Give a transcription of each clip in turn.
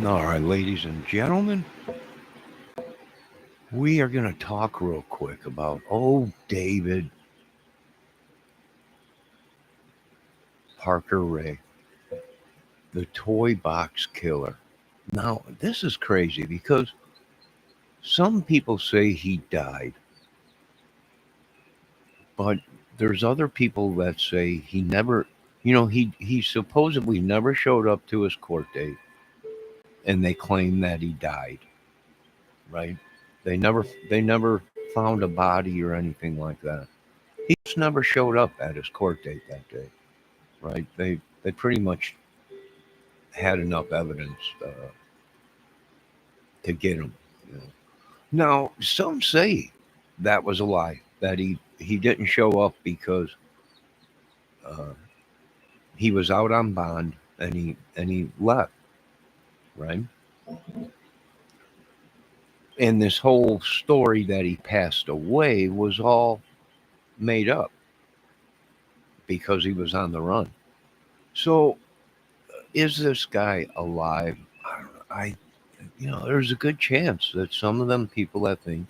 All right, ladies and gentlemen, we are going to talk real quick about old David Parker Ray, the toy box killer. Now, this is crazy because some people say he died, but there's other people that say he never, he supposedly never showed up to his court date, and they claim that he died, right? They never found a body or anything like that. He just never showed up at his court date that day, right? They pretty much had enough evidence to get him. You know. Now, some say that was a lie. That he didn't show up because uh, he was out on bond and he left, right? And this whole story that he passed away was all made up because he was on the run. So, is this guy alive? I don't know. There's a good chance that some of them people that think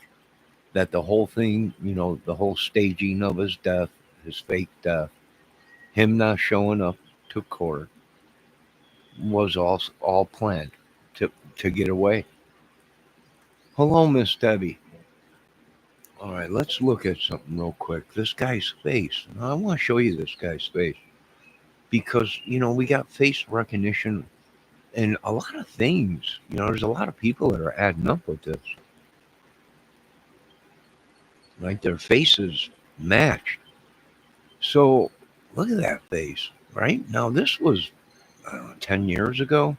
that the whole thing, the whole staging of his death, his fake death, him not showing up to court was all planned to get away. Hello, Miss Debbie. All right, let's look at something real quick. This guy's face. Now, I want to show you this guy's face because we got face recognition and a lot of things. There's a lot of people that are adding up with this. Right, their faces matched. So look at that face. Right now, this was I don't know, 10 years ago,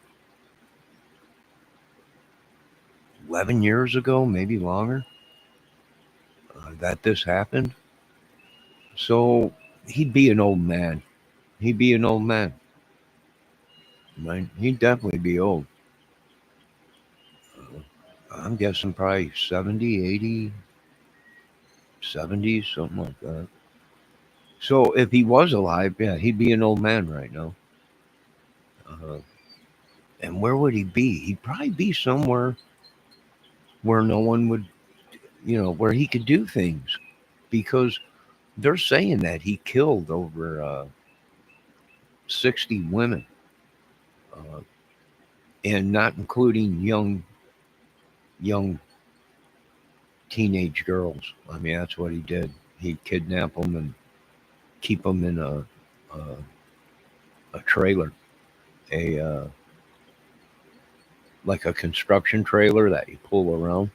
11 years ago, maybe longer, that this happened. So he'd be an old man. He'd be an old man. Right? He'd definitely be old. I'm guessing probably 70, 80, 70, something like that. So if he was alive, yeah, he'd be an old man right now. Uh, and where would he be? He'd probably be somewhere where no one would, where he could do things because they're saying that he killed over 60 women, uh, and not including young teenage girls. I mean, that's what he did. He'd kidnap them and keep them in a trailer, a like a construction trailer that you pull around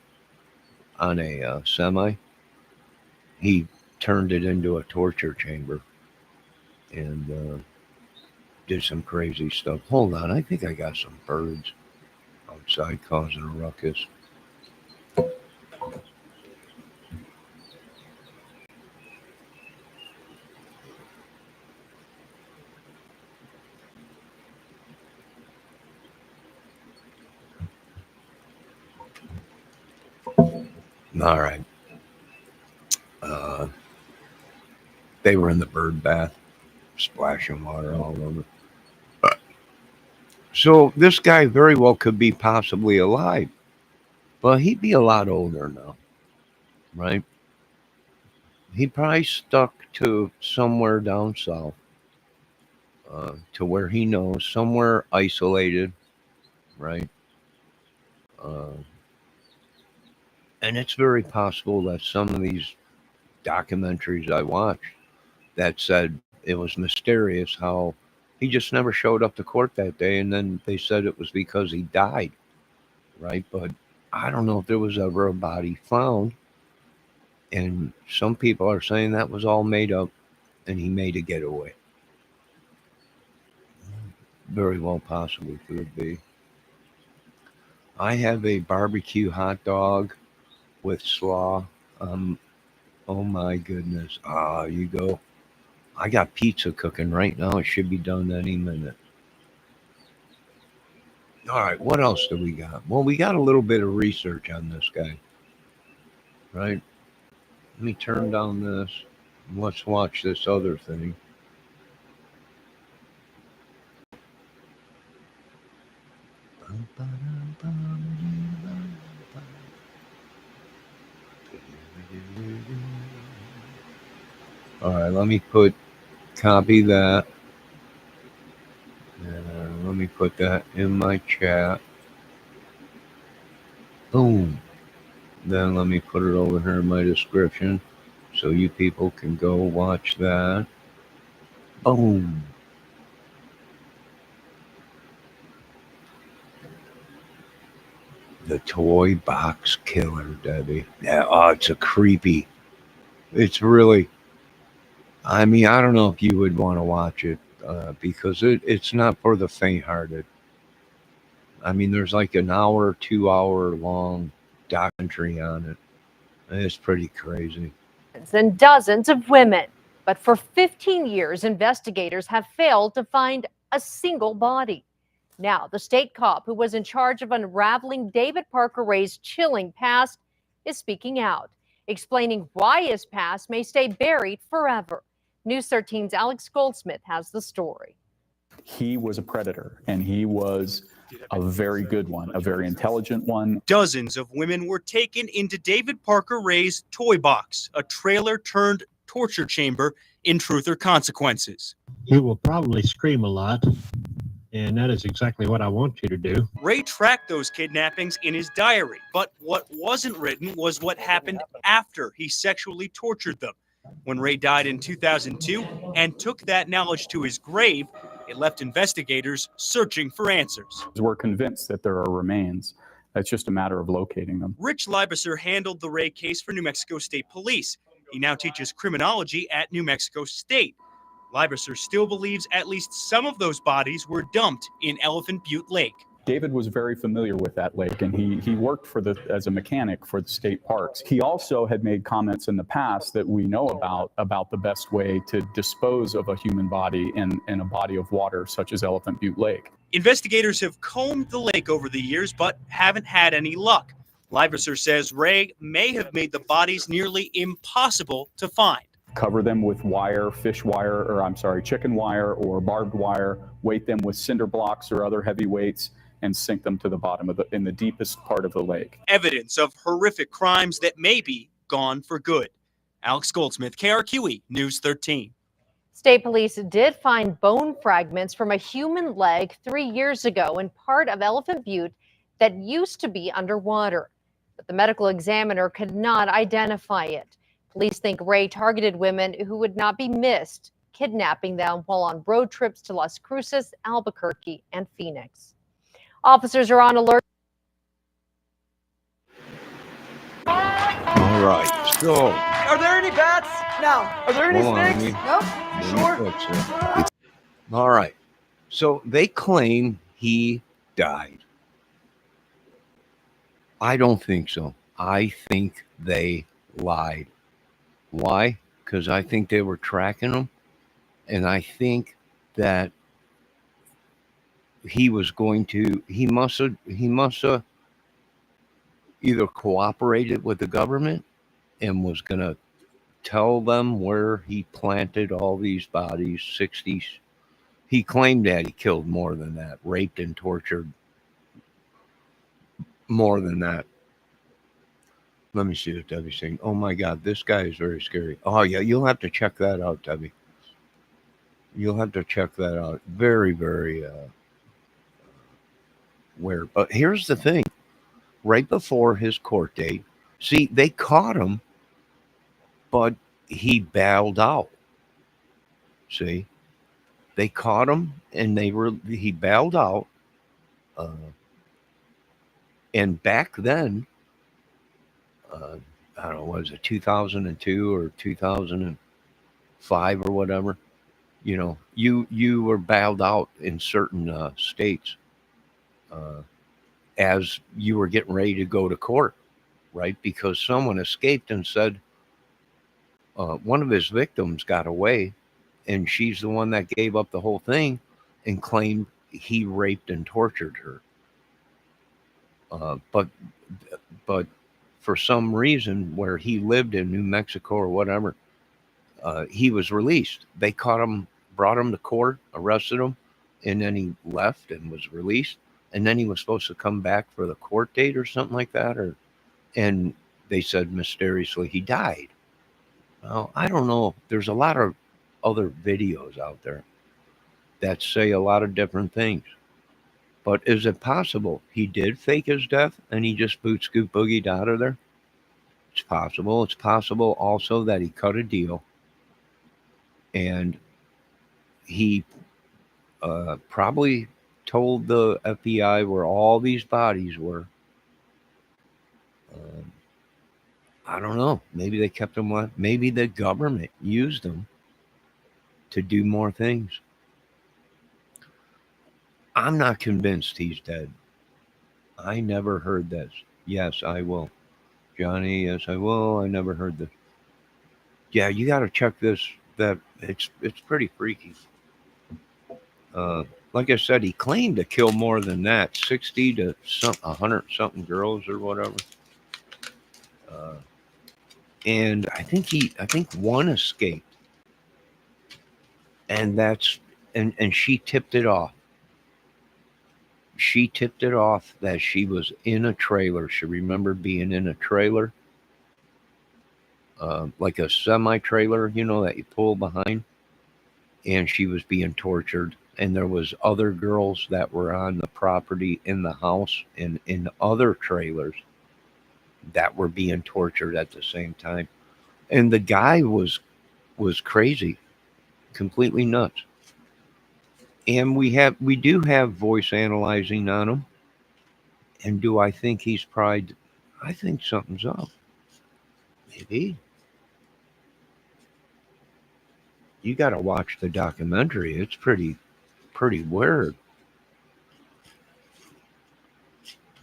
on a semi. He turned it into a torture chamber and did some crazy stuff. Hold on, I think I got some birds outside causing a ruckus. All right. Uh, they were in the bird bath, splashing water all over. So this guy very well could be possibly alive, but he'd be a lot older now, right? He probably stuck to somewhere down south, to where he knows, somewhere isolated, right? Uh, and it's very possible that some of these documentaries I watched that said it was mysterious how he just never showed up to court that day, and then they said it was because he died, right? But I don't know if there was ever a body found, and some people are saying that was all made up, and he made a getaway. Very well, possibly could be. I have a barbecue hot dog with slaw. Um, oh my goodness! Ah, you go. I got pizza cooking right now. It should be done any minute. All right, what else do we got? Well, we got a little bit of research on this guy, right? Let me turn down this. Let's watch this other thing. All right, let me copy that. Let me put that in my chat. Boom. Then let me put it over here in my description so you people can go watch that. Boom. The Toybox Killer, Debbie. Yeah, oh, it's a creepy. It's really. I mean, I don't know if you would want to watch it because it's not for the faint-hearted. I mean, there's like an hour, 2 hour long documentary on it. It's pretty crazy. And dozens of women. But for 15 years, investigators have failed to find a single body. Now, the state cop who was in charge of unraveling David Parker Ray's chilling past is speaking out, explaining why his past may stay buried forever. News 13's Alex Goldsmith has the story. He was a predator, and he was a very good one, a very intelligent one. Dozens of women were taken into David Parker Ray's Toybox, a trailer turned torture chamber in Truth or Consequences. You will probably scream a lot, and that is exactly what I want you to do. Ray tracked those kidnappings in his diary, but what wasn't written was what happened after he sexually tortured them. When Ray died in 2002 and took that knowledge to his grave, it left investigators searching for answers. We're convinced that there are remains. It's just a matter of locating them. Rich Leiberser handled the Ray case for New Mexico State Police. He now teaches criminology at New Mexico State. Leiberser still believes at least some of those bodies were dumped in Elephant Butte Lake. David was very familiar with that lake, and he worked as a mechanic for the state parks. He also had made comments in the past that we know about the best way to dispose of a human body in a body of water such as Elephant Butte Lake. Investigators have combed the lake over the years, but haven't had any luck. Leiberser says Ray may have made the bodies nearly impossible to find. Cover them with chicken wire or barbed wire, weight them with cinder blocks or other heavy weights, and sink them to the bottom in the deepest part of the lake. Evidence of horrific crimes that may be gone for good. Alex Goldsmith, KRQE News 13. State police did find bone fragments from a human leg 3 years ago in part of Elephant Butte that used to be underwater. But the medical examiner could not identify it. Police think Ray targeted women who would not be missed, kidnapping them while on road trips to Las Cruces, Albuquerque, and Phoenix. Officers are on alert. All right. So, are there any bats? No. Are there any snakes? No. Sure. All right. So they claim he died. I don't think so. I think they lied. Why? Because I think they were tracking him, and I think that he must have either cooperated with the government and was going to tell them where he planted all these bodies, 60s. He claimed that he killed more than that, raped and tortured more than that. Let me see what Debbie's saying. Oh my God, this guy is very scary. Oh yeah, you'll have to check that out, Debbie. You'll have to check that out. Very, very weird. But here's the thing. Right before his court date, see, they caught him, but he bailed out. See? They caught him and he bailed out. And back then, I don't know, was it 2002 or 2005 or whatever? You know, you were bailed out in certain states as you were getting ready to go to court, right? Because someone escaped and said one of his victims got away, and she's the one that gave up the whole thing and claimed he raped and tortured her. But for some reason, where he lived in New Mexico or whatever, he was released. They caught him, brought him to court, arrested him, and then he left and was released. and then he was supposed to come back for the court date or something like that, and they said mysteriously he died. Well, I don't know. There's a lot of other videos out there that say a lot of different things. But is it possible he did fake his death and he just boot scoot boogied out of there? It's possible. It's possible also that he cut a deal and he probably told the FBI where all these bodies were. I don't know. Maybe they kept them alive. Maybe the government used them to do more things. I'm not convinced he's dead. I never heard this. Yes, I will. Johnny, yes, I will. I never heard this. Yeah, you got to check this. That it's pretty freaky. Like I said, he claimed to kill more than that, 60 to 100 something girls or whatever. And I think one escaped, and and she tipped it off. She tipped it off that she was in a trailer. She remembered being in a trailer, like a semi-trailer, that you pull behind, and she was being tortured. And there was other girls that were on the property in the house and in other trailers that were being tortured at the same time. And the guy was crazy, completely nuts. And we do have voice analyzing on him. And do I think he's probably? I think something's up. Maybe. You got to watch the documentary. It's pretty weird.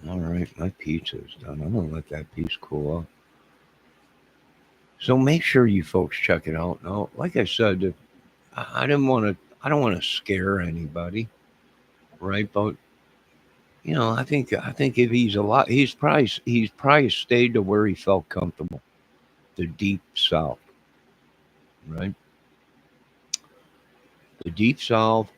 All right, my pizza's done. I'm gonna let that piece cool off. So make sure you folks check it out. Now, like I said, I don't want to scare anybody, right? But I think if he's alive, he's probably stayed to where he felt comfortable, the deep south, right? The deep south.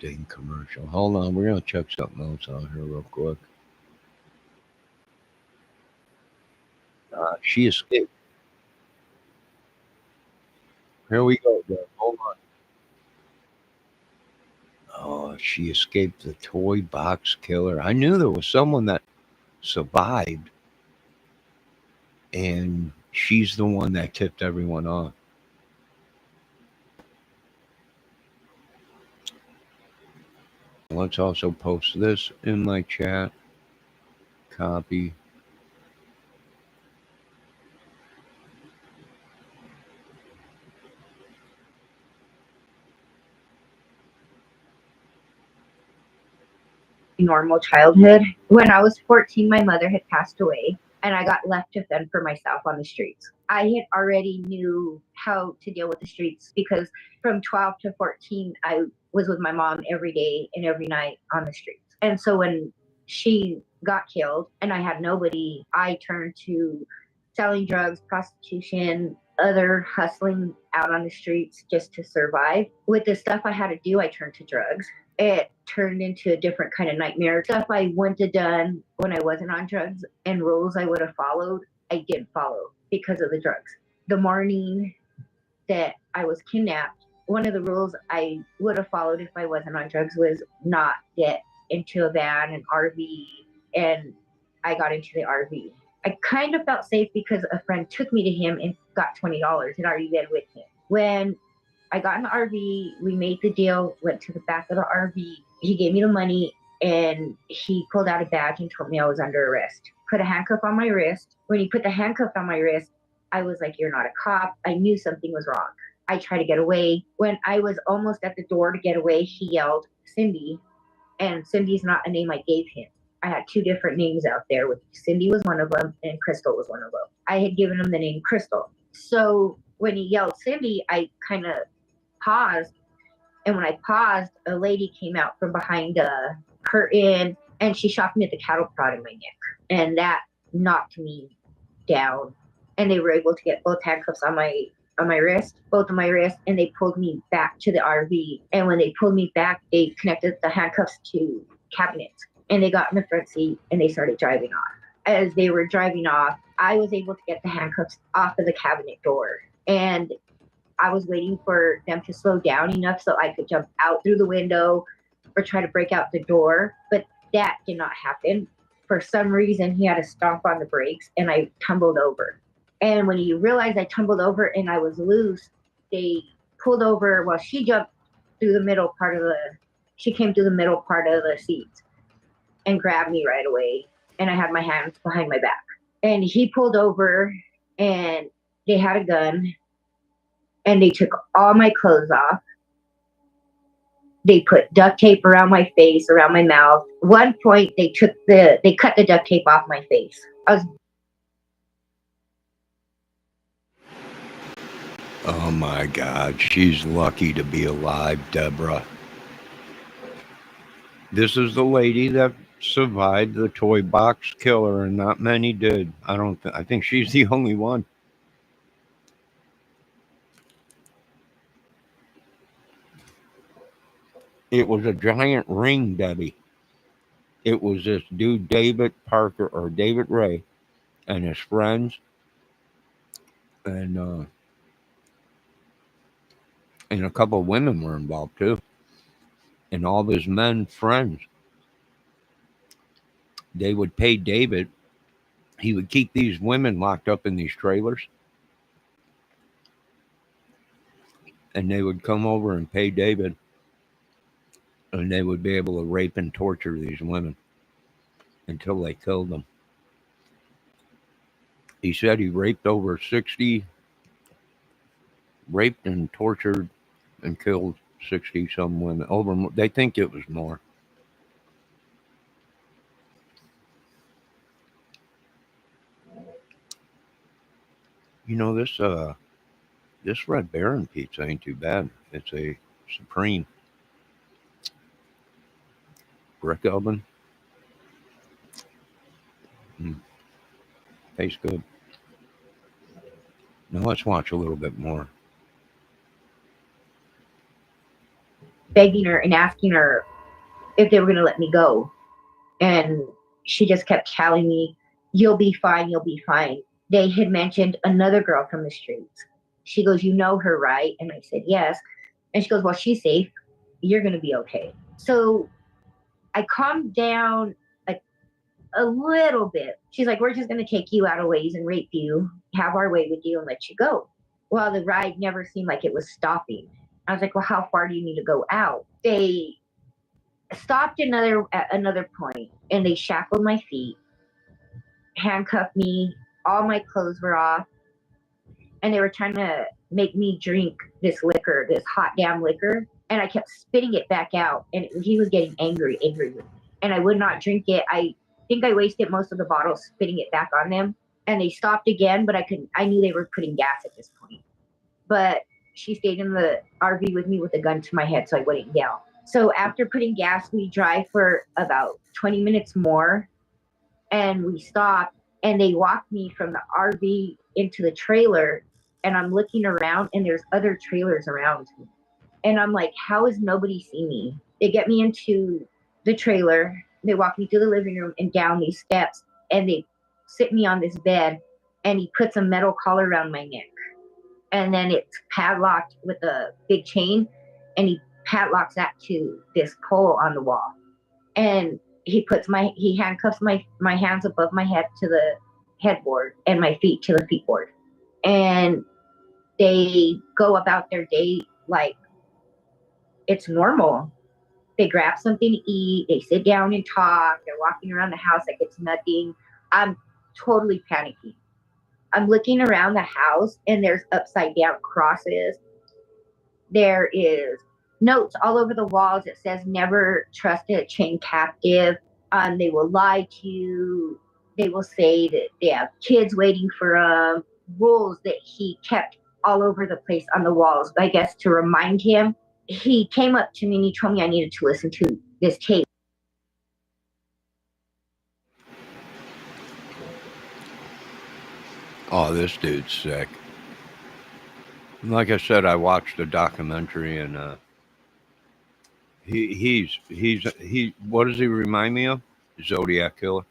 Dang commercial. Hold on, we're gonna check something else out here real quick. She escaped. Here we go. Hold on. Oh, she escaped the toy box killer. I knew there was someone that survived, and she's the one that tipped everyone off. Let's also post this in my chat. Copy. Normal childhood. When I was 14, my mother had passed away and I got left to fend for myself on the streets. I had already knew how to deal with the streets because from 12 to 14, I was with my mom every day and every night on the streets. And so when she got killed and I had nobody, I turned to selling drugs, prostitution, other hustling out on the streets just to survive. With the stuff I had to do, I turned to drugs. It turned into a different kind of nightmare. Stuff I wouldn't have done when I wasn't on drugs and rules I would have followed, I didn't follow because of the drugs. The morning that I was kidnapped, one of the rules I would have followed if I wasn't on drugs was not get into a van, an RV, and I got into the RV. I kind of felt safe because a friend took me to him and got $20 and already been with him. When I got in the RV, we made the deal, went to the back of the RV. He gave me the money and he pulled out a badge and told me I was under arrest. Put a handcuff on my wrist. When he put the handcuff on my wrist, I was like, "You're not a cop." I knew something was wrong. I tried to get away. When I was almost at the door to get away, he yelled, "Cindy." And Cindy's not a name I gave him. I had two different names out there. Cindy was one of them and Crystal was one of them. I had given him the name Crystal. So when he yelled Cindy, I kind of paused. And when I paused, a lady came out from behind a curtain and she shot me at the cattle prod in my neck. And that knocked me down, and they were able to get both handcuffs on my wrist, both of my wrists, and they pulled me back to the RV. And when they pulled me back, they connected the handcuffs to cabinets, and they got in the front seat and they started driving off. As they were driving off, I was able to get the handcuffs off of the cabinet door, and I was waiting for them to slow down enough so I could jump out through the window or try to break out the door, but that did not happen. For some reason, he had to stomp on the brakes, and I tumbled over. And when he realized I tumbled over and I was loose, they pulled over. Well, she jumped through the middle part of she came through the middle part of the seat and grabbed me right away. And I had my hands behind my back. And he pulled over, and they had a gun, and they took all my clothes off. They put duct tape around my face, around my mouth. One point, they cut the duct tape off my face. Oh my God, she's lucky to be alive, Deborah. This is the lady that survived the Toybox killer, and not many did. I think she's the only one. It was a giant ring, Debbie. It was this dude, David Parker, or David Ray, and his friends, and a couple of women were involved too, and all of his men friends. They would pay David. He would keep these women locked up in these trailers, and they would come over and pay David, and they would be able to rape and torture these women until they killed them. He said he raped over 60, raped and tortured and killed 60 some women. They think it was more. You know, this Red Baron pizza ain't too bad. It's a Supreme brick oven. Tastes good. Now let's watch a little bit more. Begging her and asking her if they were going to let me go. And she just kept telling me, "You'll be fine, you'll be fine." They had mentioned another girl from the streets. She goes, "You know her, right?" And I said, "Yes." And she goes, "Well, she's safe. You're going to be okay." So I calmed down a little bit. She's like, "We're just going to take you out of ways and rape you, have our way with you, and let you go." Well, the ride never seemed like it was stopping. I was like, "Well, how far do you need to go out?" They stopped at another point, and they shackled my feet, handcuffed me. All my clothes were off, and they were trying to make me drink this liquor, this hot damn liquor. And I kept spitting it back out, and he was getting angry with me, and I would not drink it. I think I wasted most of the bottle spitting it back on them, and they stopped again, but I knew they were putting gas at this point. But she stayed in the RV with me with a gun to my head so I wouldn't yell. So after putting gas, we drive for about 20 minutes more, and we stop, and they walked me from the RV into the trailer, and I'm looking around, and there's other trailers around me. And I'm like, how has nobody seen me? They get me into the trailer. They walk me through the living room and down these steps, and they sit me on this bed, and he puts a metal collar around my neck. And then it's padlocked with a big chain, and he padlocks that to this pole on the wall. And he handcuffs my hands above my head to the headboard and my feet to the feetboard. And they go about their day like it's normal. They grab something to eat, they sit down and talk, they're walking around the house like it's nothing. I'm totally panicking. I'm looking around the house, and there's upside down crosses. There is notes all over the walls that says never trust a chained captive. They will lie to you. They will say that they have kids waiting for them. Rules that he kept all over the place on the walls, I guess, to remind him. He came up to me and he told me I needed to listen to this tape. Oh, this dude's sick. Like I said, I watched a documentary, and he. What does he remind me of? Zodiac killer.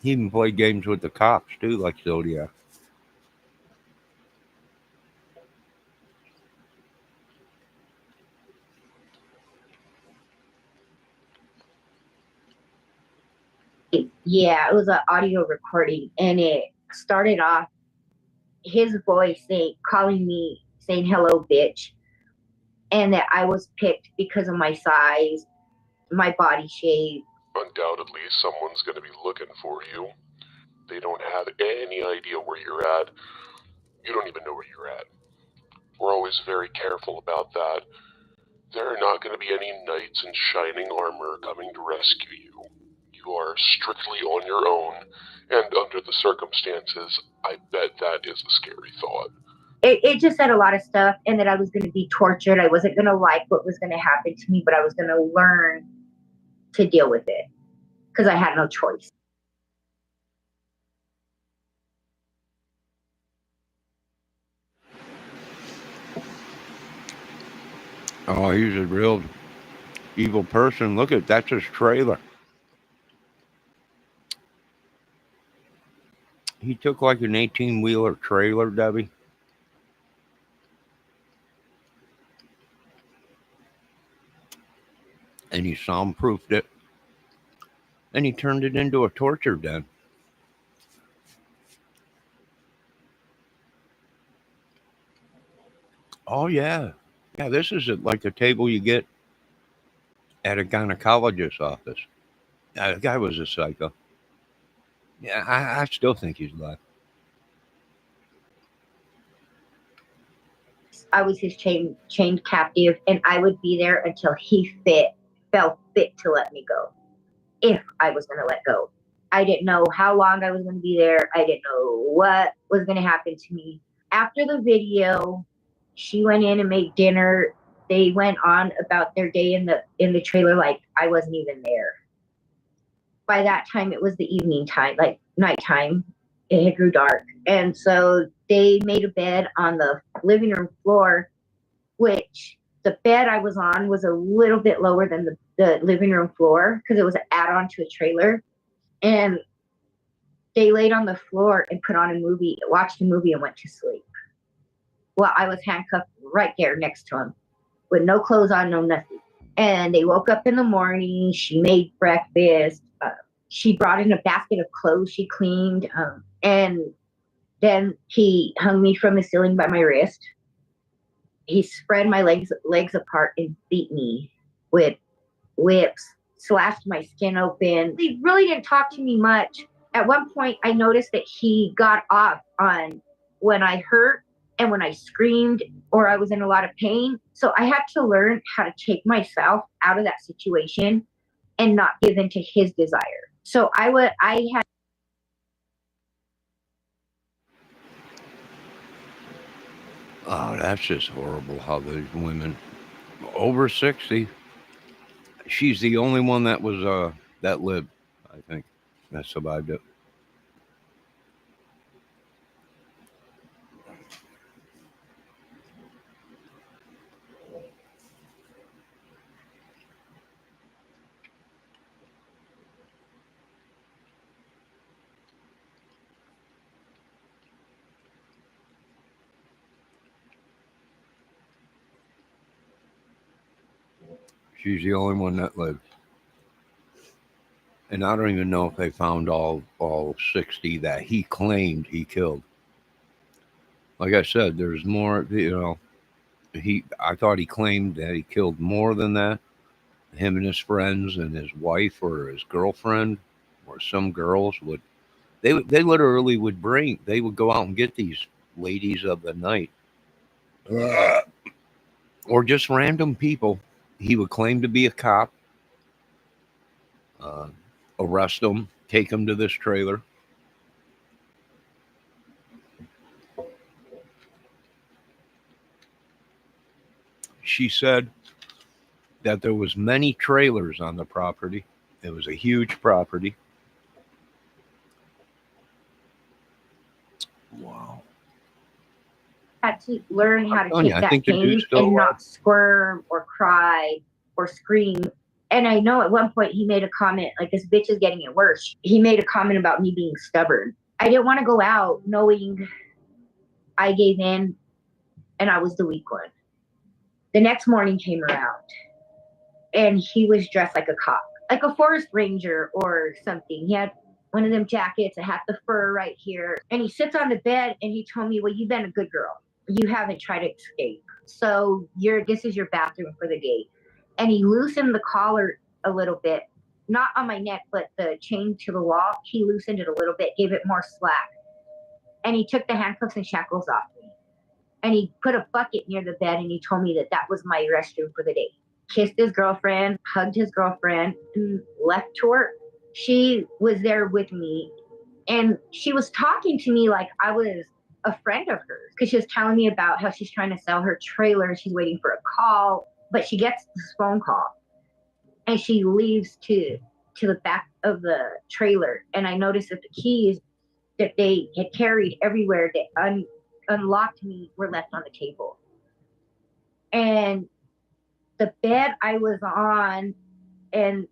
He even played games with the cops too, like Zodiac. Yeah, it was an audio recording, and it started off his voice calling me, saying hello, bitch, and that I was picked because of my size, my body shape. Undoubtedly, someone's going to be looking for you. They don't have any idea where you're at. You don't even know where you're at. We're always very careful about that. There are not going to be any knights in shining armor coming to rescue you. You are strictly on your own, and under the circumstances, I bet that is a scary thought. It just said a lot of stuff, and that I was going to be tortured. I wasn't going to like what was going to happen to me, but I was going to learn to deal with it because I had no choice. Oh, he's a real evil person. Look at that's his trailer. He took like an 18-wheeler trailer, Debbie. And he soundproofed it. And he turned it into a torture den. Oh, yeah. Yeah, this is like the table you get at a gynecologist's office. The guy was a psycho. Yeah, I still think he's alive. I was his chained captive, and I would be there until he felt fit to let me go, if I was going to let go. I didn't know how long I was going to be there. I didn't know what was going to happen to me. After the video, she went in and made dinner. They went on about their day in the trailer like I wasn't even there. By that time, it was the evening time, like nighttime. It had grew dark. And so they made a bed on the living room floor, which the bed I was on was a little bit lower than the living room floor because it was an add-on to a trailer. And they laid on the floor and put on a movie, watched a movie, and went to sleep. Well, I was handcuffed right there next to him with no clothes on, no nothing. And they woke up in the morning. She made breakfast. She brought in a basket of clothes she cleaned. And then he hung me from the ceiling by my wrist. He spread my legs apart and beat me with whips, slashed my skin open. He really didn't talk to me much. At one point, I noticed that he got off on when I hurt and when I screamed or I was in a lot of pain. So I had to learn how to take myself out of that situation and not give in to his desire. So I had. Oh, that's just horrible how these women over 60. She's the only one that was that lived, I think, that survived it. She's the only one that lived. And I don't even know if they found all 60 that he claimed he killed. Like I said, there's more, I thought he claimed that he killed more than that. Him and his friends and his wife or his girlfriend or some girls they literally they would go out and get these ladies of the night. Or just random people. He would claim to be a cop, arrest them, take them to this trailer. She said that there was many trailers on the property. It was a huge property. Wow. Had to learn how to telling you, take I that think the pain dude's still and alive. not squirm or cry or scream. And I know at one point he made a comment like, this bitch is getting it worse. He made a comment about me being stubborn. I didn't want to go out knowing I gave in and I was the weak one. The next morning came around and he was dressed like a cop, like a forest ranger or something. He had one of them jackets that had the fur right here. And he sits on the bed and he told me, well, you've been a good girl. You haven't tried to escape. So this is your bathroom for the day. And he loosened the collar a little bit, not on my neck, but the chain to the wall. He loosened it a little bit, gave it more slack. And he took the handcuffs and shackles off me. And he put a bucket near the bed and he told me that that was my restroom for the day. Kissed his girlfriend, hugged his girlfriend, and left to work. She was there with me and she was talking to me like I was a friend of hers because she was telling me about how she's trying to sell her trailer. She's waiting for a call, but she gets this phone call and she leaves to the back of the trailer. And I noticed that the keys that they had carried everywhere that unlocked me were left on the table. And the bed I was on and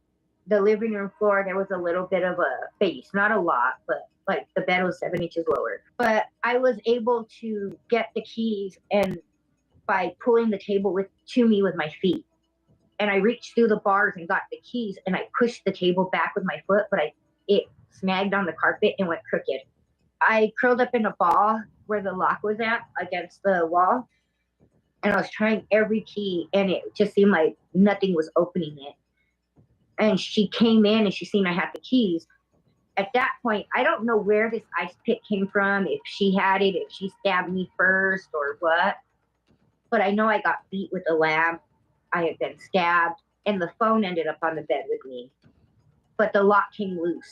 the living room floor, there was a little bit of a space, not a lot, but like the bed was 7 inches lower. But I was able to get the keys and by pulling the table to me with my feet. And I reached through the bars and got the keys and I pushed the table back with my foot, but it snagged on the carpet and went crooked. I curled up in a ball where the lock was at against the wall. And I was trying every key and it just seemed like nothing was opening it. And she came in and she seen I had the keys. At that point, I don't know where this ice pick came from, if she had it, if she stabbed me first or what. But I know I got beat with a lamp. I had been stabbed and the phone ended up on the bed with me. But the lock came loose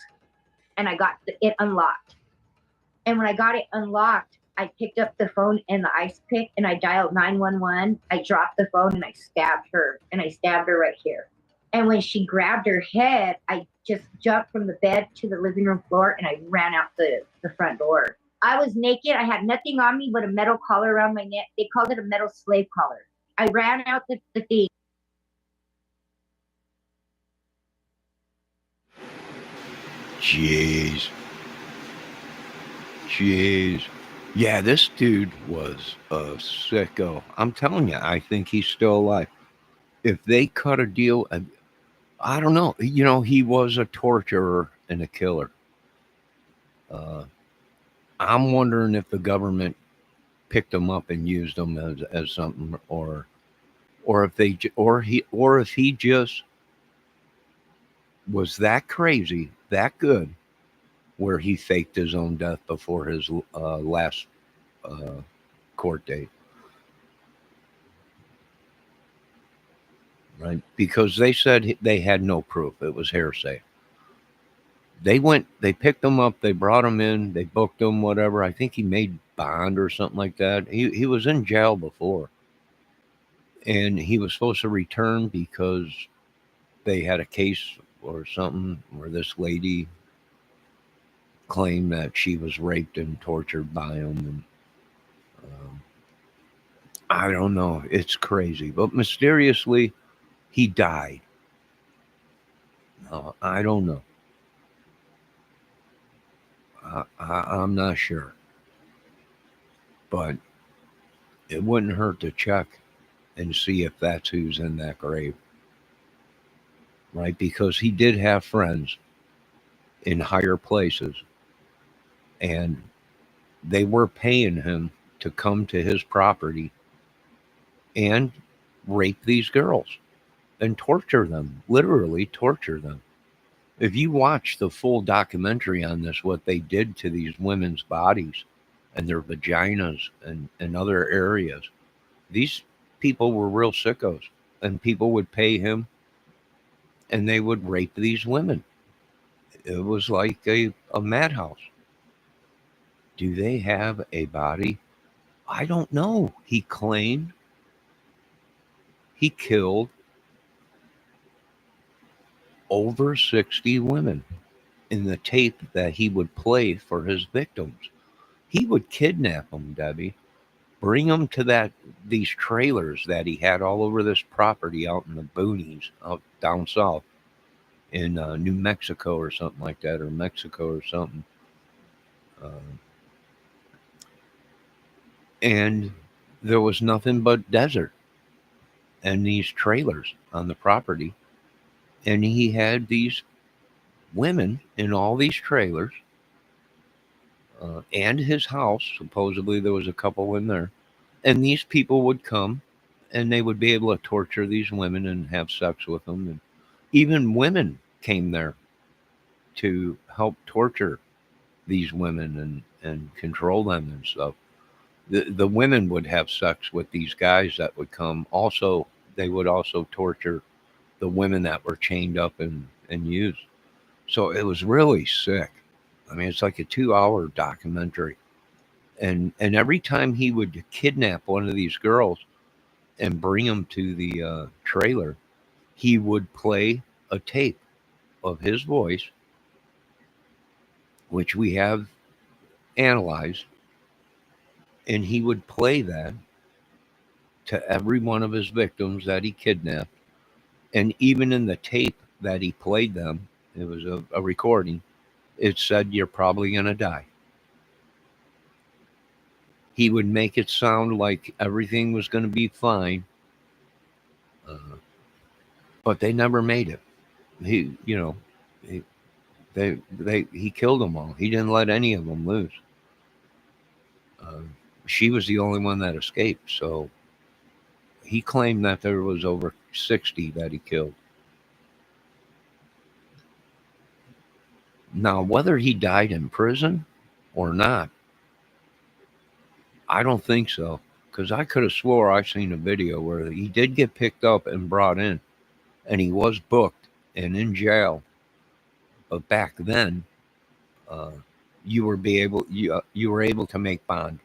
and I got it unlocked. And when I got it unlocked, I picked up the phone and the ice pick and I dialed 911. I dropped the phone and I stabbed her right here. And when she grabbed her head, I just jumped from the bed to the living room floor and I ran out the front door. I was naked. I had nothing on me but a metal collar around my neck. They called it a metal slave collar. I ran out the thing. Jeez. Yeah, this dude was a sicko. I'm telling you, I think he's still alive. If they cut a deal, I don't know. You know, he was a torturer and a killer. I'm wondering if the government picked him up and used him as something, or if he just was that crazy, that good, where he faked his own death before his last court date. Right? Because they said they had no proof. It was hearsay. They picked him up, they brought him in, they booked him, whatever. I think he made bond or something like that. He was in jail before. And he was supposed to return because they had a case or something where this lady claimed that she was raped and tortured by him. And I don't know. It's crazy. But mysteriously, he died. I don't know. I'm not sure. But it wouldn't hurt to check and see if that's who's in that grave. Right? Because he did have friends in higher places. And they were paying him to come to his property and rape these girls and torture them, literally torture them. If you watch the full documentary on this, what they did to these women's bodies and their vaginas and other areas, these people were real sickos, and people would pay him and they would rape these women. It was like a madhouse. Do they have a body? I don't know. He claimed he killed over 60 women in the tape that he would play for his victims. He would kidnap them, Debbie, bring them to these trailers that he had all over this property out in the boonies, out down south in New Mexico or something like that, or Mexico or something. And there was nothing but desert and these trailers on the property. And he had these women in all these trailers and his house. Supposedly there was a couple in there. And these people would come and they would be able to torture these women and have sex with them. And even women came there to help torture these women and control them and stuff. The women would have sex with these guys that would come. Also, they would also torture the women that were chained up and used. So it was really sick. I mean, it's like a 2-hour documentary. And every time he would kidnap one of these girls and bring them to the trailer, he would play a tape of his voice, which we have analyzed, and he would play that to every one of his victims that he kidnapped. And even in the tape that he played them, it was a recording, it said, "You're probably going to die." He would make it sound like everything was going to be fine, but they never made it. He, you know, he killed them all. He didn't let any of them loose. She was the only one that escaped. So he claimed that there was over 60 that he killed. Now, whether he died in prison or not, I don't think so. Because I could have swore I seen a video where he did get picked up and brought in, and he was booked and in jail. But back then, you were able to make bond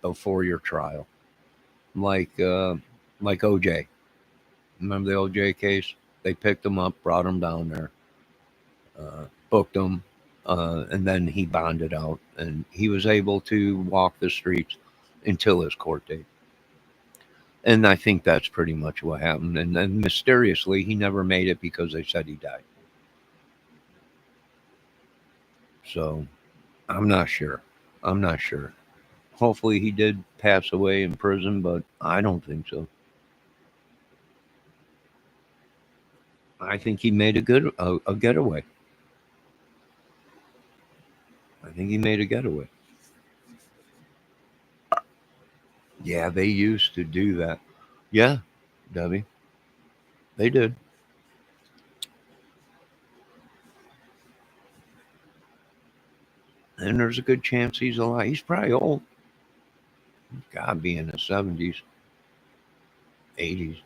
before your trial, like OJ. Remember the OJ case? They picked him up, brought him down there, booked him, and then he bonded out, and he was able to walk the streets until his court date. And I think that's pretty much what happened. And then mysteriously, he never made it because they said he died. So I'm not sure. Hopefully he did pass away in prison, but I don't think so. I think he made a getaway. I think he made a getaway. Yeah, they used to do that. Yeah, Debbie. They did. And there's a good chance he's alive. He's probably old. He's got to be in the 70s, 80s.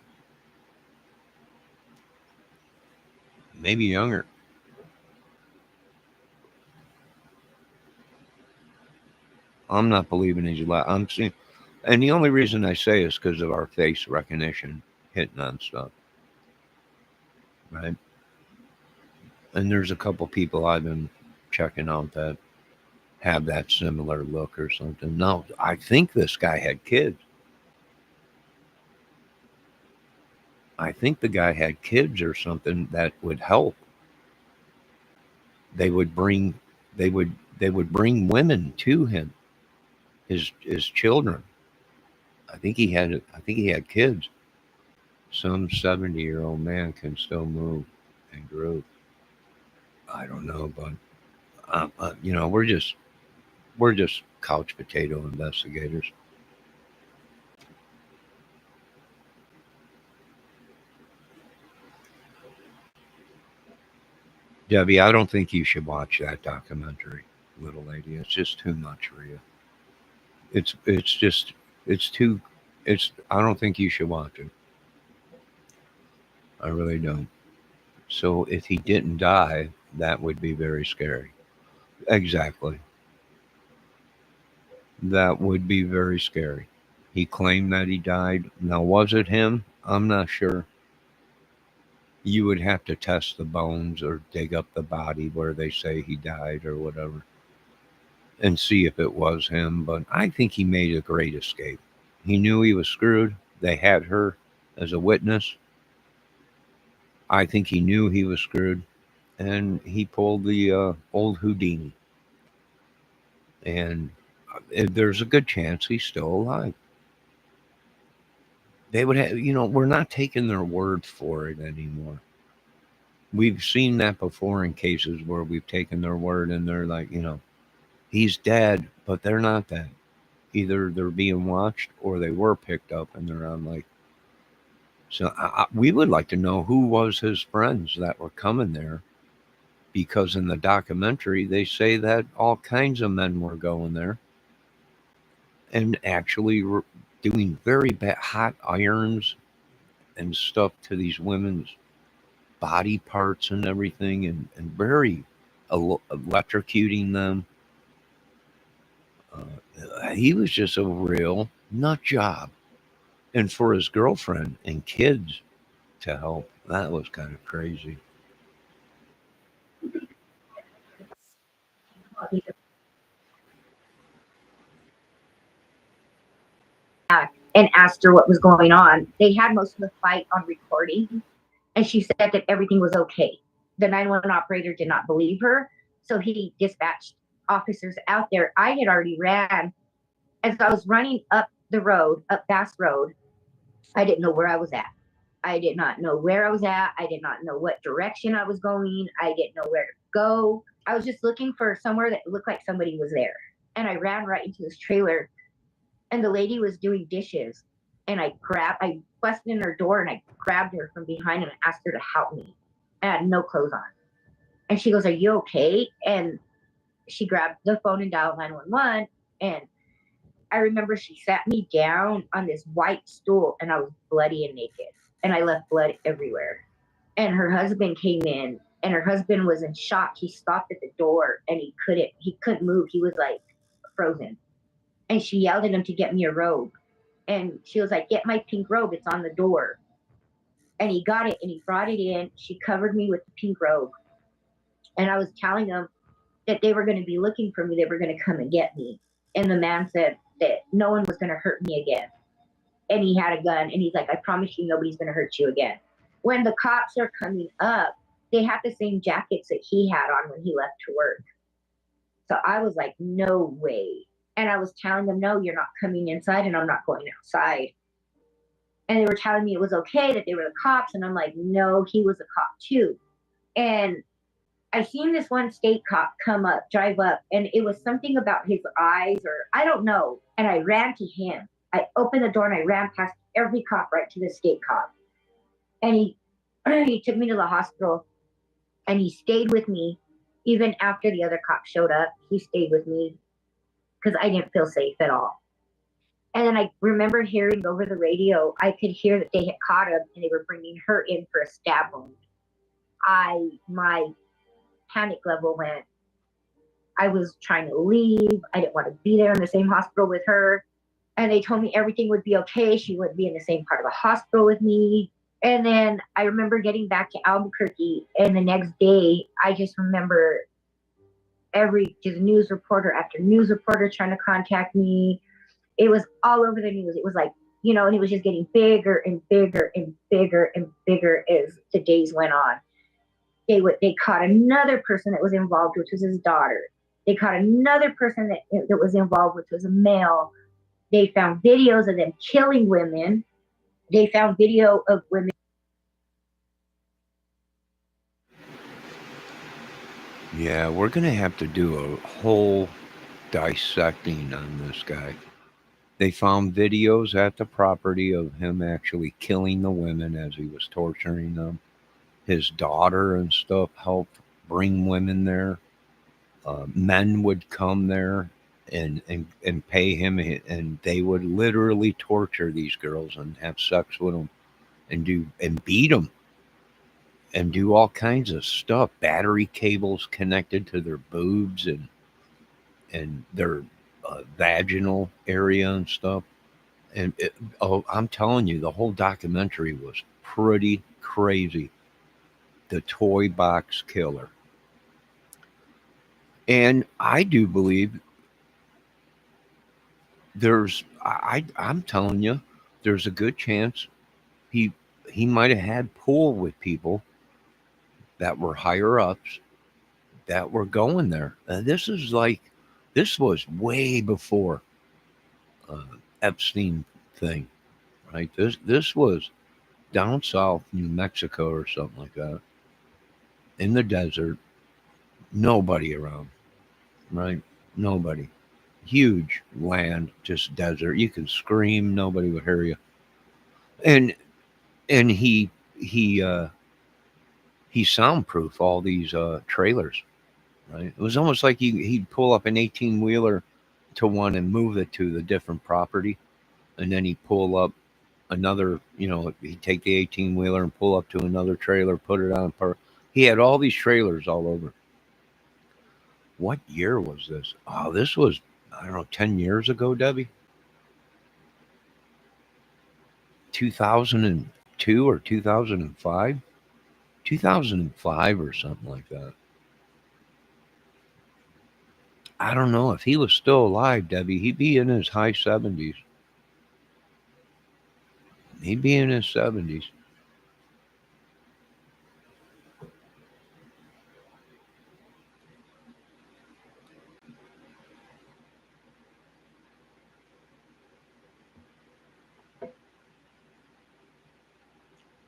Maybe younger. I'm not believing he's alive. I'm seeing, and the only reason I say is because of our face recognition hitting on stuff, right? And there's a couple people I've been checking out that have that similar look or something. No, I think this guy had kids. I think the guy had kids or something that would help. They would bring women to him, his children. I think he had kids. Some 70-year-old man can still move and groove. I don't know, but we're just couch potato investigators. Debbie, I don't think you should watch that documentary, little lady. It's just too much for you. I don't think you should watch it. I really don't. So if he didn't die, that would be very scary. Exactly. That would be very scary. He claimed that he died. Now, was it him? I'm not sure. you would have to test the bones or dig up the body where they say he died or whatever and see if it was him. But I think he made a great escape. He knew he was screwed. They had her as a witness. I think he knew he was screwed, and he pulled the old Houdini. And there's a good chance he's still alive. They would have, we're not taking their word for it anymore. We've seen that before in cases where we've taken their word and they're like, he's dead, but they're not dead. Either they're being watched or they were picked up and they're on like. So we would like to know who was his friends that were coming there, because in the documentary they say that all kinds of men were going there and actually doing very bad hot irons and stuff to these women's body parts and everything, and very electrocuting them. He was just a real nut job. And for his girlfriend and kids to help, that was kind of crazy. And asked her what was going on. They had most of the fight on recording, and she said that everything was okay. The 911 operator did not believe her, so he dispatched officers out there. I had already ran. As I was running up the road, up Bass Road, I didn't know where I was at. I did not know where I was at. I did not know what direction I was going. I didn't know where to go. I was just looking for somewhere that looked like somebody was there. And I ran right into this trailer, and the lady was doing dishes. And I busted in her door and I grabbed her from behind and I asked her to help me. I had no clothes on. And she goes, "Are you okay?" And she grabbed the phone and dialed 911. And I remember she sat me down on this white stool and I was bloody and naked. And I left blood everywhere. And her husband came in and her husband was in shock. He stopped at the door and he couldn't move. He was like frozen. And she yelled at him to get me a robe. And she was like, "Get my pink robe. It's on the door." And he got it and he brought it in. She covered me with the pink robe. And I was telling them that they were going to be looking for me. They were going to come and get me. And the man said that no one was going to hurt me again. And he had a gun. And he's like, "I promise you nobody's going to hurt you again." When the cops are coming up, they have the same jackets that he had on when he left to work. So I was like, no way. And I was telling them, "No, you're not coming inside and I'm not going outside." And they were telling me it was okay that they were the cops. And I'm like, no, he was a cop too. And I seen this one state cop drive up, and it was something about his eyes or I don't know. And I ran to him. I opened the door and I ran past every cop right to the state cop. And he took me to the hospital and he stayed with me. Even after the other cop showed up, he stayed with me because I didn't feel safe at all. And then I remember hearing over the radio, I could hear that they had caught him and they were bringing her in for a stab wound. My panic level went. I was trying to leave. I didn't want to be there in the same hospital with her. And they told me everything would be okay. She wouldn't be in the same part of the hospital with me. And then I remember getting back to Albuquerque, and the next day, I just remember just news reporter after news reporter trying to contact me. It was all over the news. It was like, and it was just getting bigger and bigger and bigger and bigger as the days went on. They caught another person that was involved, which was his daughter. They caught another person that was involved, which was a male. They found videos of them killing women. They found video of women. Yeah, we're going to have to do a whole dissecting on this guy. They found videos at the property of him actually killing the women as he was torturing them. His daughter and stuff helped bring women there. Men would come there and pay him, and they would literally torture these girls and have sex with them and beat them and do all kinds of stuff. Battery cables connected to their boobs and their vaginal area and stuff. And I'm telling you, the whole documentary was pretty crazy. the Toybox killer. And I do believe I'm telling you, there's a good chance he might have had pull with people that were higher ups that were going there. This was way before Epstein thing, right? This was down south, New Mexico or something like that, in the desert, nobody around, right? Nobody. Huge land, just desert. You can scream, nobody would hear you. And he soundproof all these trailers, right? It was almost like he'd pull up an 18-wheeler to one and move it to the different property, and then he'd pull up another, he'd take the 18-wheeler and pull up to another trailer, put it on. He had all these trailers all over. What year was this? Oh, this was, I don't know, 10 years ago, Debbie? 2002 or 2005? 2005 or something like that. I don't know if he was still alive, Debbie. He'd be in his high 70s. He'd be in his 70s.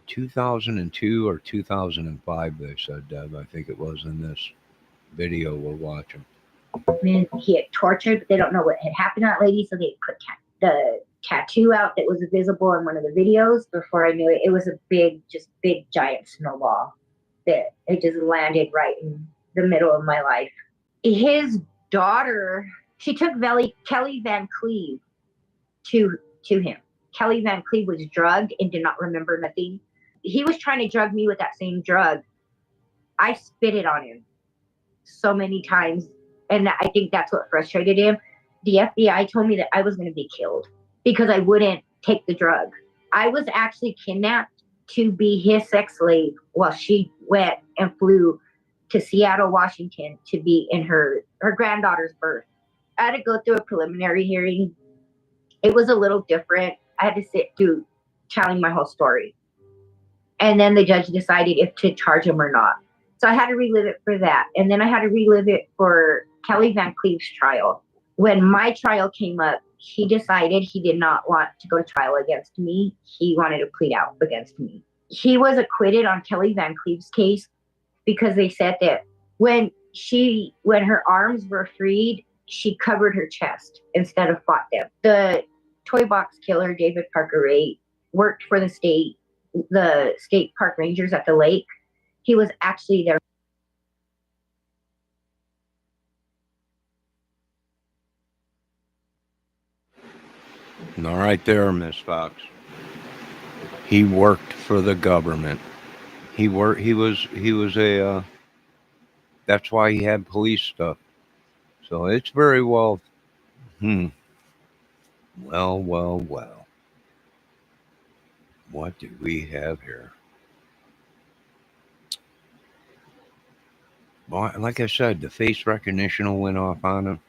...2002 or 2005, they said, Deb. I think it was in this video we're watching. And he had tortured, but they don't know what had happened to that lady, so they put the tattoo out that was visible in one of the videos. Before I knew it, it was a big giant snowball that it just landed right in the middle of my life. His daughter, she took Kelly Van Cleve to him. Kelly Van Cleve was drugged and did not remember nothing. He was trying to drug me with that same drug. I spit it on him so many times, and I think that's what frustrated him. The FBI told me that I was going to be killed because I wouldn't take the drug. I was actually kidnapped to be his sex slave while she went and flew to Seattle, Washington to be in her granddaughter's birth. I had to go through a preliminary hearing. It was a little different. I had to sit through telling my whole story. And then the judge decided if to charge him or not. So I had to relive it for that. And then I had to relive it for Kelly Van Cleve's trial. When my trial came up, he decided he did not want to go to trial against me. He wanted to plead out against me. He was acquitted on Kelly Van Cleve's case because they said that when her arms were freed, she covered her chest instead of fought them. The Toybox killer, David Parker Ray, worked for the state park rangers at the lake. He was actually there. All right there, Miss Fox. He worked for the government. He was a that's why he had police stuff. So it's very well. Well. What do we have here? Well, like I said, the face recognition went off on him.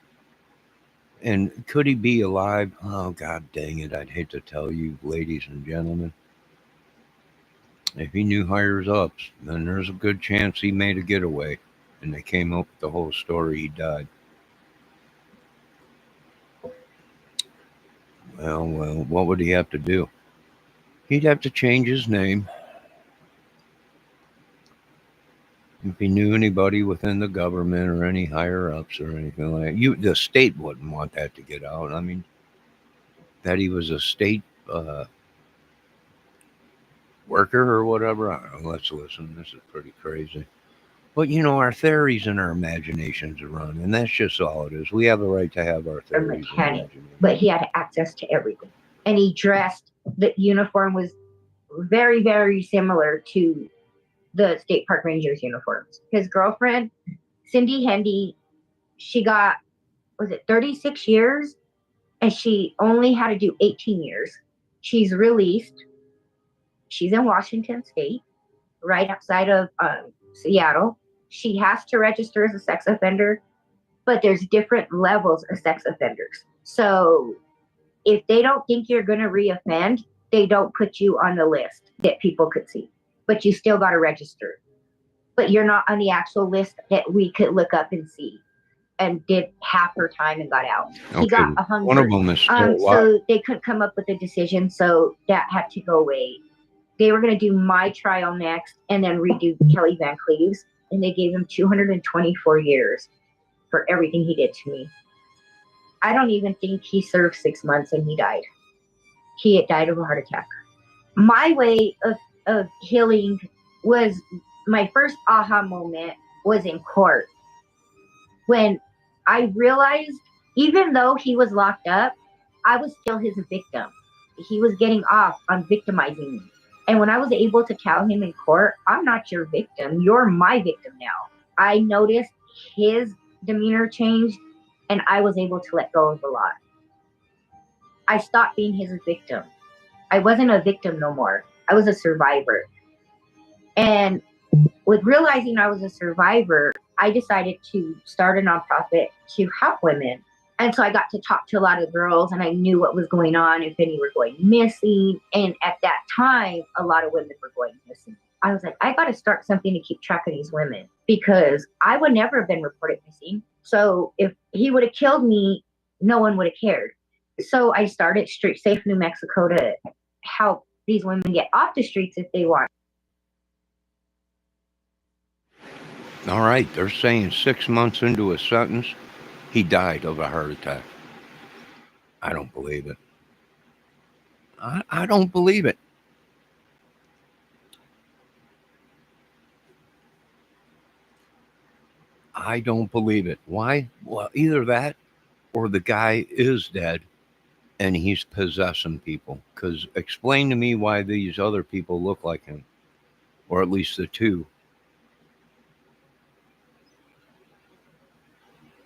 And could he be alive? Oh, God dang it. I'd hate to tell you, ladies and gentlemen. If he knew higher ups, then there's a good chance he made a getaway. And they came up with the whole story he died. Well, what would he have to do? He'd have to change his name. If he knew anybody within the government or any higher ups or anything like that, the state wouldn't want that to get out. I mean, that he was a state worker or whatever. I don't know. Let's listen. This is pretty crazy. But, our theories and our imaginations are run, and that's just all it is. We have the right to have our theories. But he had access to everything. And he dressed, the uniform was very, very similar to the state park rangers uniforms. His girlfriend, Cindy Hendy, she got, 36 years? And she only had to do 18 years. She's released. She's in Washington State. right outside of Seattle. She has to register as a sex offender, but there's different levels of sex offenders. So if they don't think you're going to reoffend, they don't put you on the list that people could see, but you still got to register. But you're not on the actual list that we could look up and see. And did half her time and got out. Okay. He got 100. One of them is still alive. So they couldn't come up with a decision, so that had to go away. They were going to do my trial next and then redo Kelly Van Cleave's, and they gave him 224 years for everything he did to me. I don't even think he served 6 months and he died. He had died of a heart attack. My way of healing was, my first aha moment was in court. When I realized, even though he was locked up, I was still his victim. He was getting off on victimizing me. And when I was able to tell him in court, I'm not your victim, you're my victim now. I noticed his demeanor changed, and I was able to let go of a lot. I stopped being his victim. I wasn't a victim no more. I was a survivor. And with realizing I was a survivor, I decided to start a nonprofit to help women. And so I got to talk to a lot of girls, and I knew what was going on, if any were going missing. And at that time, a lot of women were going missing. I was like, I got to start something to keep track of these women, because I would never have been reported missing. So if he would have killed me, no one would have cared. So I started Street Safe New Mexico to help these women get off the streets if they want. All right, they're saying 6 months into a sentence, he died of a heart attack. I don't believe it. I don't believe it. I don't believe it. Why? Well, either that or the guy is dead and he's possessing people. Because explain to me why these other people look like him, or at least the two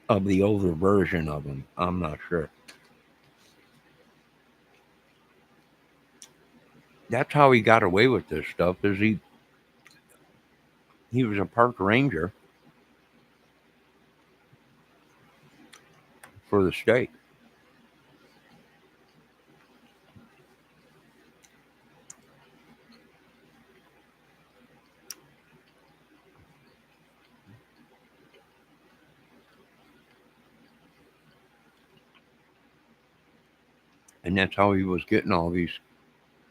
of the older version of him. I'm not sure. That's how he got away with this stuff. Is he was a park ranger for the state. And that's how he was getting all these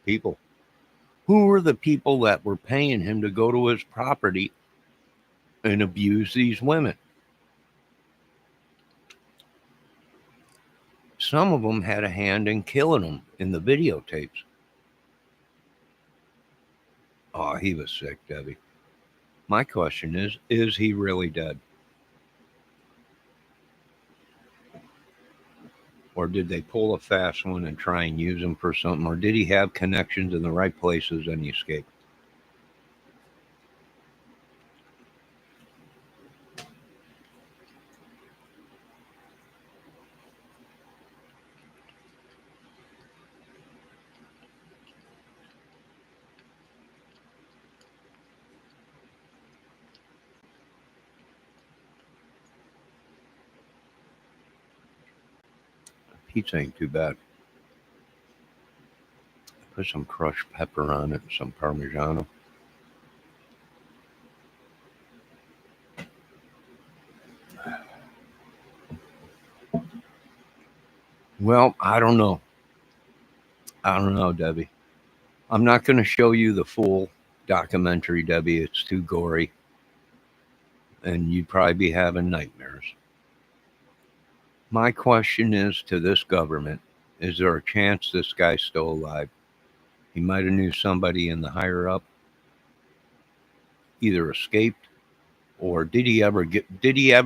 people. Who were the people that were paying him to go to his property and abuse these women? Some of them had a hand in killing them in the videotapes. Oh, he was sick, Debbie. My question is he really dead? Or did they pull a fast one and try and use him for something? Or did he have connections in the right places and he escaped? Pizza ain't too bad. Put some crushed pepper on it, some Parmigiano. Well, I don't know. I don't know, Debbie. I'm not going to show you the full documentary, Debbie. It's too gory. And you'd probably be having nightmares. My question is to this government, is there a chance this guy's still alive? He might have knew somebody in the higher up, either escaped or did he ever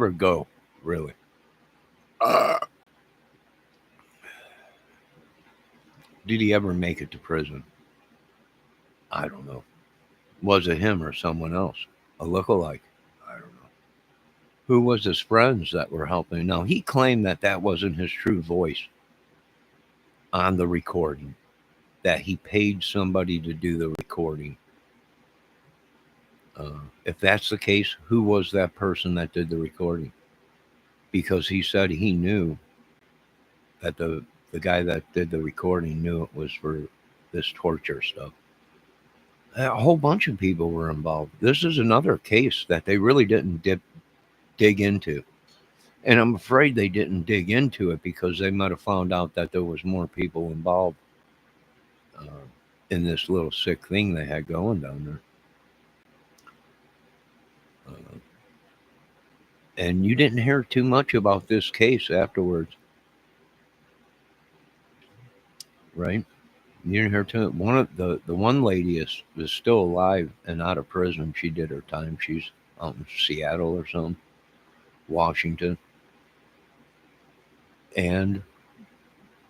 go, really? Did he ever make it to prison? I don't know. Was it him or someone else? A lookalike? I don't know. Who was his friends that were helping? Now, he claimed that wasn't his true voice on the recording, that he paid somebody to do the recording. If that's the case, who was that person that did the recording? Because he said he knew that the guy that did the recording knew it was for this torture stuff. A whole bunch of people were involved. This is another case that they really didn't dig into. And I'm afraid they didn't dig into it because they might have found out that there was more people involved in this little sick thing they had going down there. And you didn't hear too much about this case afterwards, right? You didn't hear too much. The one lady is still alive and out of prison. She did her time. She's out in Seattle or something, Washington. And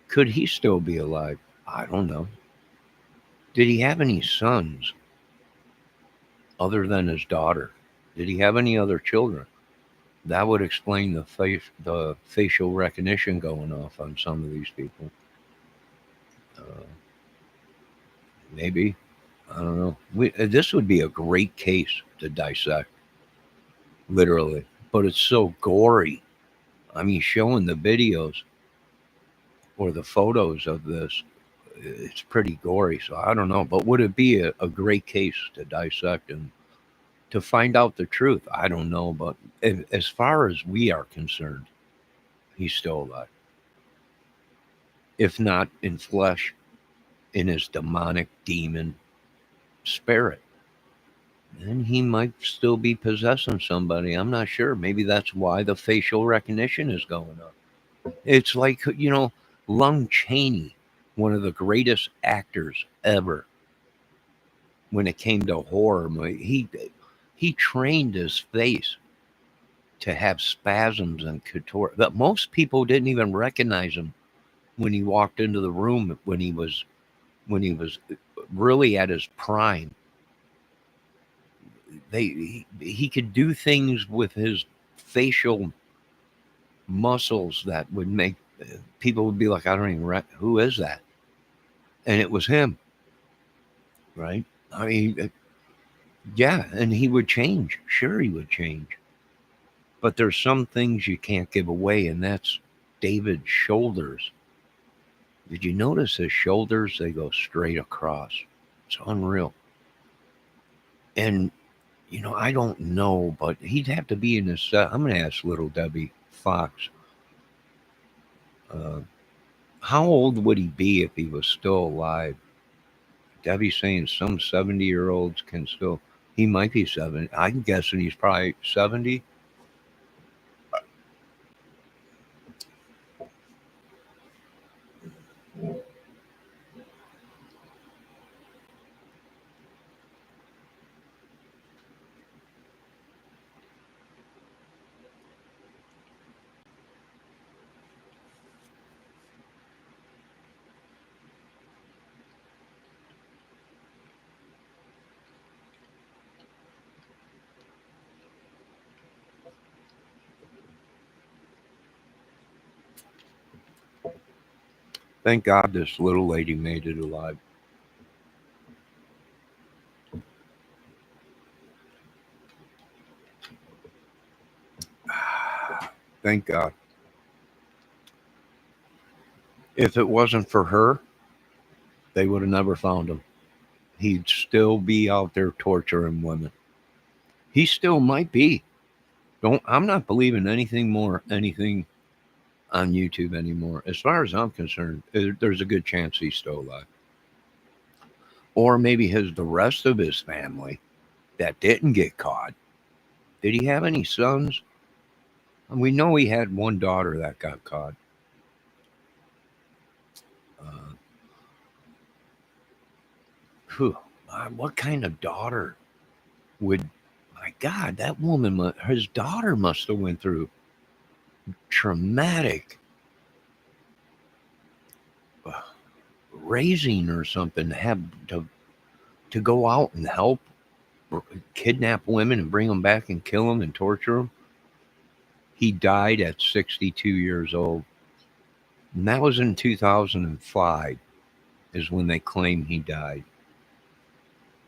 could he still be alive? I don't know. Did he have any sons other than his daughter? Did he have any other children? That would explain the facial recognition going off on some of these people. Maybe. I don't know. This would be a great case to dissect, literally. But it's so gory. I mean, showing the videos or the photos of this, it's pretty gory. So I don't know. But would it be a great case to dissect and to find out the truth? I don't know. But as far as we are concerned, he's still alive. If not in flesh, in his demonic demon spirit. And he might still be possessing somebody. I'm not sure. Maybe that's why the facial recognition is going up. It's like, Lon Chaney, one of the greatest actors ever when it came to horror. He trained his face to have spasms and contort that most people didn't even recognize him when he walked into the room when he was really at his prime. He could do things with his facial muscles that would make people would be like, I don't even who is that? And it was him, right? I mean, yeah, and he would change. Sure, he would change. But there's some things you can't give away, and that's David's shoulders. Did you notice his shoulders? They go straight across. It's unreal. And I don't know, but he'd have to be in his. I'm going to ask little Debbie Fox. How old would he be if he was still alive? Debbie's saying some 70-year-olds can still. He might be 70. I'm guessing he's probably 70. Thank God this little lady made it alive. Thank God. If it wasn't for her, they would have never found him. He'd still be out there torturing women. He still might be. I'm not believing anything on YouTube anymore. As far as I'm concerned, there's a good chance he's still alive. Or maybe the rest of his family that didn't get caught. Did he have any sons? And we know he had one daughter that got caught. What kind of daughter would? My God, that woman, his daughter must have went through traumatic raising or something. Have to go out and help kidnap women and bring them back and kill them and torture them. He died at 62 years old. And that was in 2005 is when they claim he died.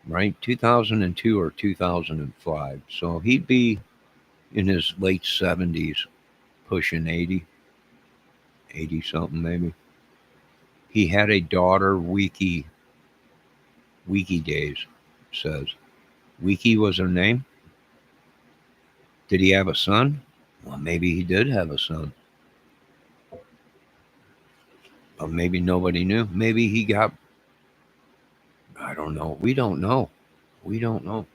right? 2002 or 2005. So he'd be in his late 70s, pushing 80, 80 something maybe. He had a daughter, Wiki Days says. Wiki was her name. Did he have a son? Well, maybe he did have a son. Or maybe nobody knew. Maybe he got, I don't know. We don't know. We don't know.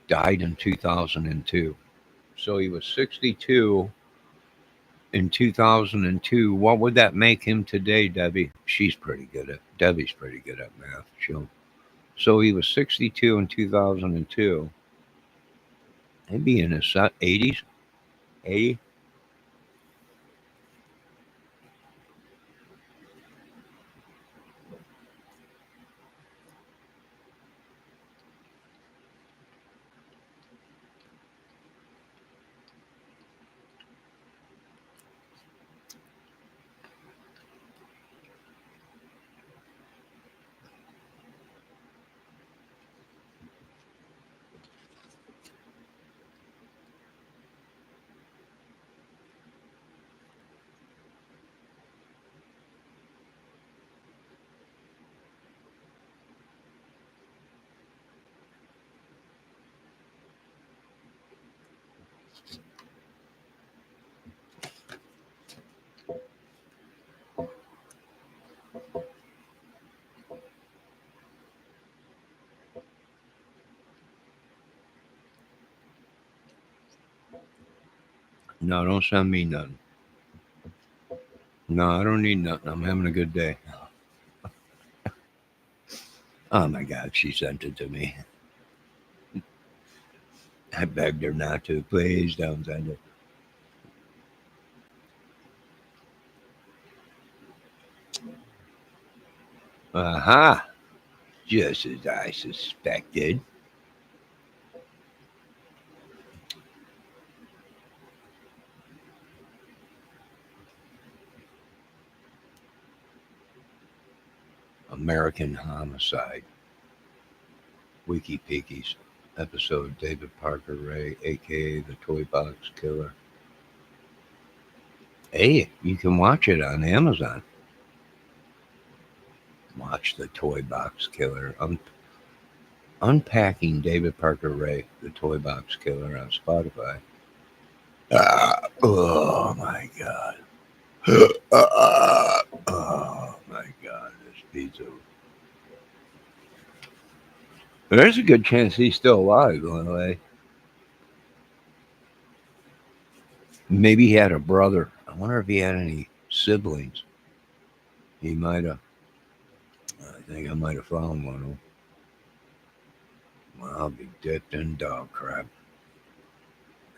Died in 2002. So he was 62 in 2002. What would that make him today, Debbie? Debbie's pretty good at math. So he was 62 in 2002. Maybe in his 80s, 80. No, don't send me nothing. No, I don't need nothing. I'm having a good day. Oh my God, she sent it to me. I begged her not to. Please don't send it. Aha! Just as I suspected. American Homicide. Wiki Peekies. Episode David Parker Ray, aka the Toybox Killer. Hey, you can watch it on Amazon. Watch the Toybox Killer. Unpacking David Parker Ray, the Toybox Killer on Spotify. Oh my God. Oh my God, this pizza. There's a good chance he's still alive, by the way. Maybe he had a brother. I wonder if he had any siblings. He might have. I think I might have found one of them. Well, I'll be dipped in dog crap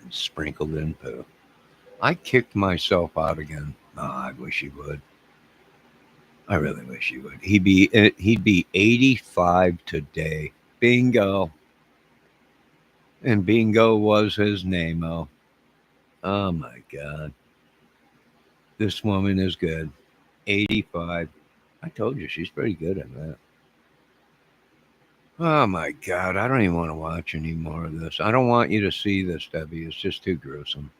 and sprinkled in poo. I kicked myself out again. Oh, I wish he would. I really wish he would. He'd be 85 today. Bingo. And Bingo was his name. Oh my God. This woman is good. 85. I told you she's pretty good at that. Oh my God. I don't even want to watch any more of this. I don't want you to see this, Debbie. It's just too gruesome.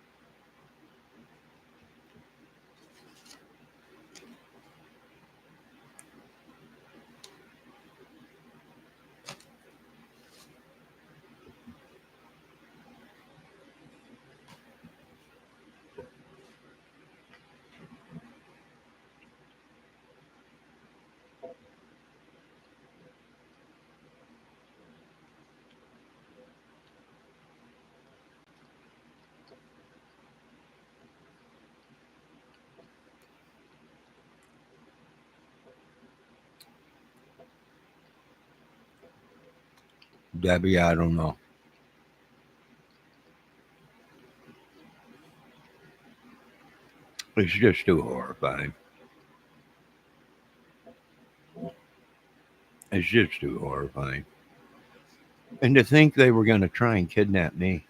Debbie, I don't know. It's just too horrifying. It's just too horrifying. And to think they were going to try and kidnap me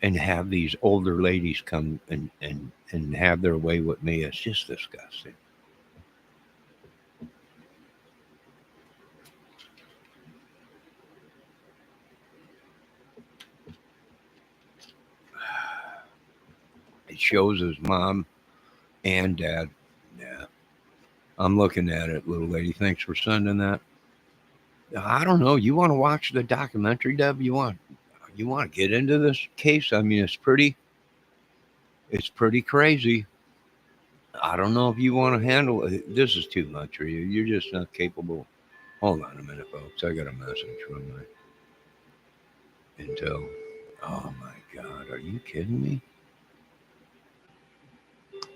and have these older ladies come and have their way with me, it's just disgusting. shows his mom and dad. Yeah, I'm looking at it, little lady. Thanks for sending that. I don't know. You want to watch the documentary, Deb? You want to get into this case? I mean, it's pretty crazy. I don't know if you want to handle it. This is too much for you. You're just not capable. Hold on a minute, folks. I got a message from my Intel. Oh my God, are you kidding me?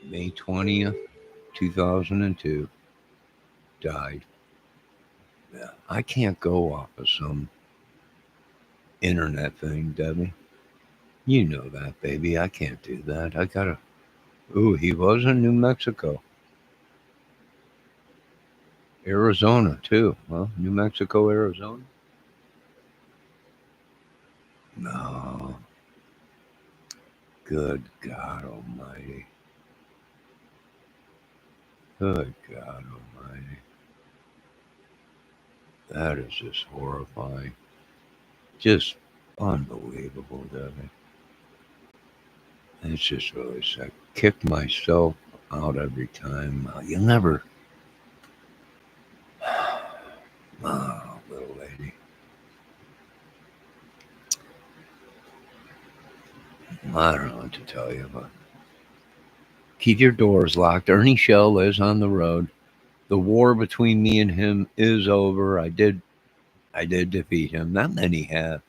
May 20th, 2002, died. Yeah, I can't go off of some internet thing, Debbie. You know that, baby. I can't do that. I gotta. Ooh, he was in New Mexico. Arizona, too. Well, New Mexico, Arizona? No. Good God Almighty. Good God Almighty. That is just horrifying. Just unbelievable, Debbie. It's just really sick. Kick myself out every time. You'll never. Oh, little lady. I don't know what to tell you, but keep your doors locked. Ernie Shell lives on the road. The war between me and him is over. I did defeat him. Not many have.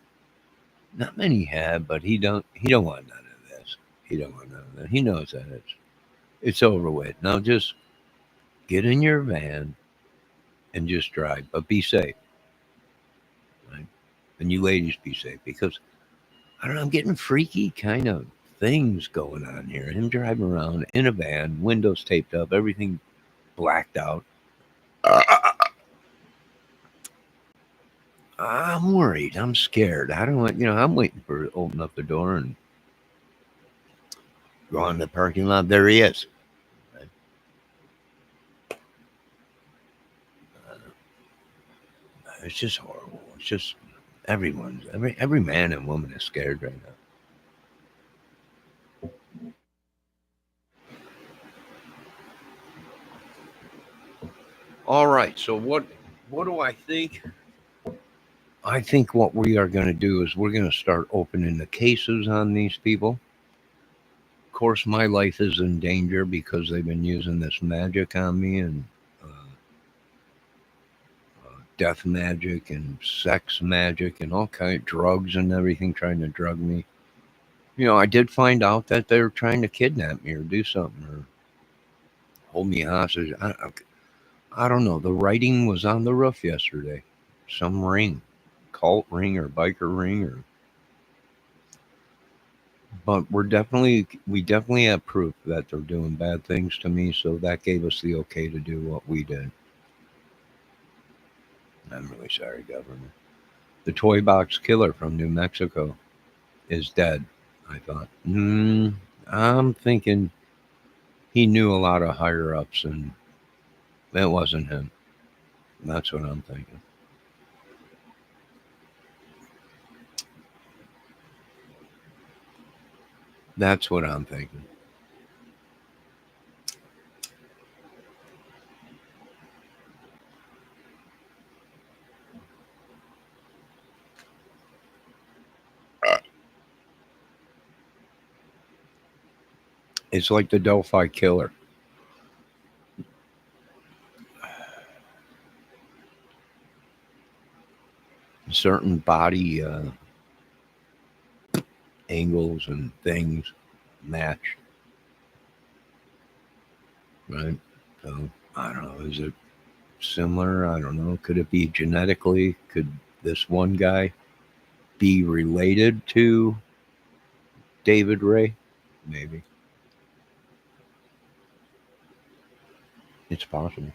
But he don't want none of this. He don't want none of that. He knows that it's over with. Now just get in your van and just drive, but be safe. Right? And you ladies be safe, because I don't know, I'm getting freaky kind of things going on here. Him driving around in a van, windows taped up, everything blacked out. I'm worried. I'm scared. I don't want, I'm waiting for to open up the door and go in the parking lot. There he is. Right? It's just horrible. It's just every man and woman is scared right now. All right. So what do I think? I think what we are going to do is we're going to start opening the cases on these people. Of course, my life is in danger because they've been using this magic on me, and death magic and sex magic and all kind of drugs and everything, trying to drug me. I did find out that they're trying to kidnap me or do something or hold me hostage. I don't know. The writing was on the roof yesterday. Some ring, cult ring or biker ring, but we definitely have proof that they're doing bad things to me. So that gave us the okay to do what we did. I'm really sorry, government. The Toybox killer from New Mexico is dead. I thought, I'm thinking he knew a lot of higher ups, and that wasn't him. That's what I'm thinking. That's what I'm thinking. It's like the Delphi killer. Certain body angles and things match, right? So I don't know. Is it similar? I don't know. Could it be genetically? Could this one guy be related to David Ray? Maybe. It's possible.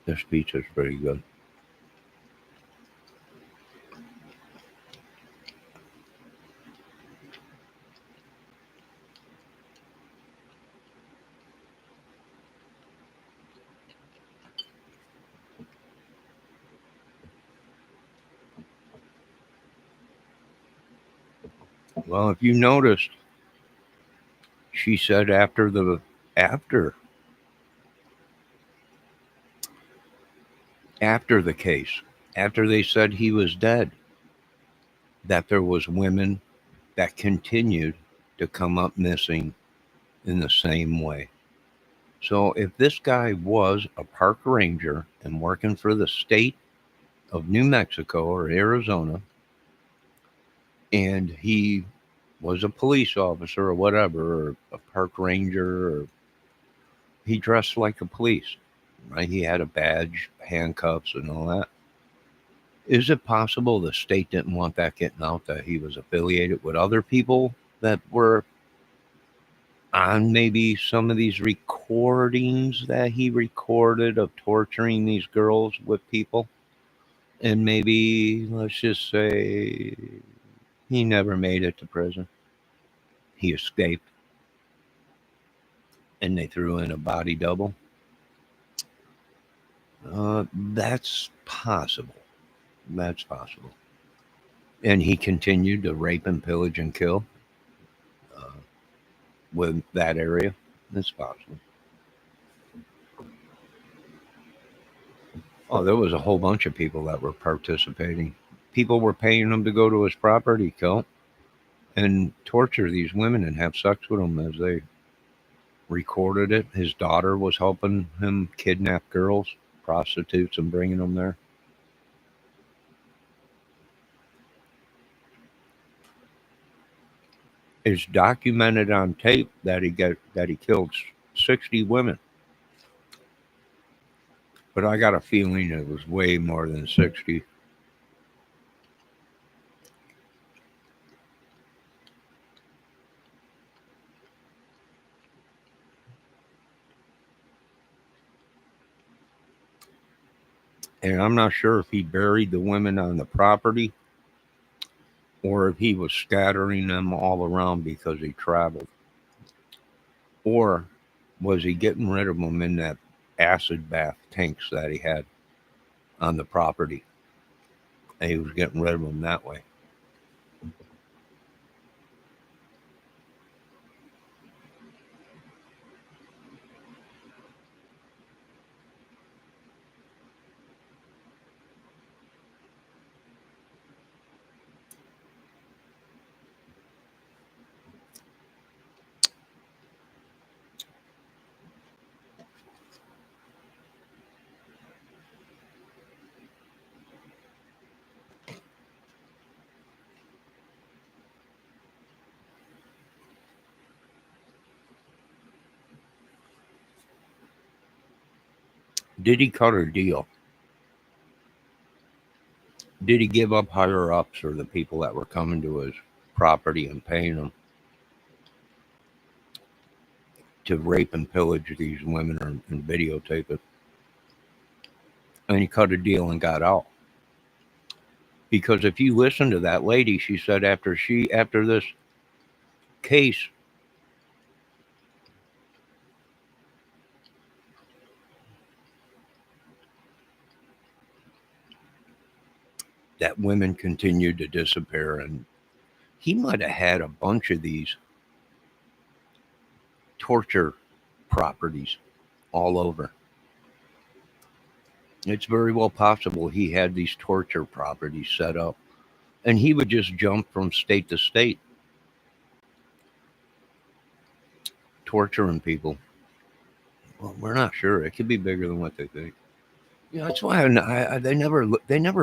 This pizza is pretty good. Well, if you noticed, she said after after the case, after they said he was dead, that there was women that continued to come up missing in the same way. So if this guy was a park ranger and working for the state of New Mexico or Arizona, and he was a police officer or whatever, or a park ranger, or he dressed like a police, right? He had a badge, handcuffs, and all that. Is it possible the state didn't want that getting out, that he was affiliated with other people that were on maybe some of these recordings that he recorded of torturing these girls with people? And maybe, let's just say, he never made it to prison. He escaped and they threw in a body double. That's possible. That's possible. And he continued to rape and pillage and kill with that area. It's possible. Oh, there was a whole bunch of people that were participating. People were paying him to go to his property, kill and torture these women and have sex with them as they recorded it. His daughter was helping him kidnap girls, prostitutes, and bringing them there. It's documented on tape that he killed 60 women. But I got a feeling it was way more than 60. And I'm not sure if he buried the women on the property or if he was scattering them all around because he traveled. Or was he getting rid of them in that acid bath tanks that he had on the property? And he was getting rid of them that way. Did he cut a deal? Did he give up higher ups or the people that were coming to his property and paying him to rape and pillage these women and videotape it? And he cut a deal and got out. Because if you listen to that lady, she said after this case, that women continued to disappear, and he might have had a bunch of these torture properties all over. It's very well possible he had these torture properties set up, and he would just jump from state to state, torturing people. Well, we're not sure. It could be bigger than what they think. Yeah, that's why they never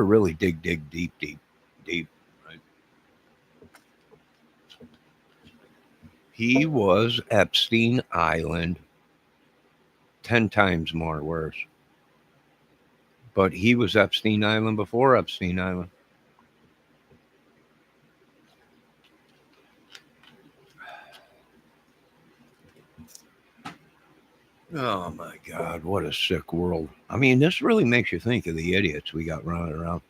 really dig deep. Right? He was Epstein Island 10 times more worse. But he was Epstein Island before Epstein Island. Oh my God, what a sick world. I mean, this really makes you think of the idiots we got running around.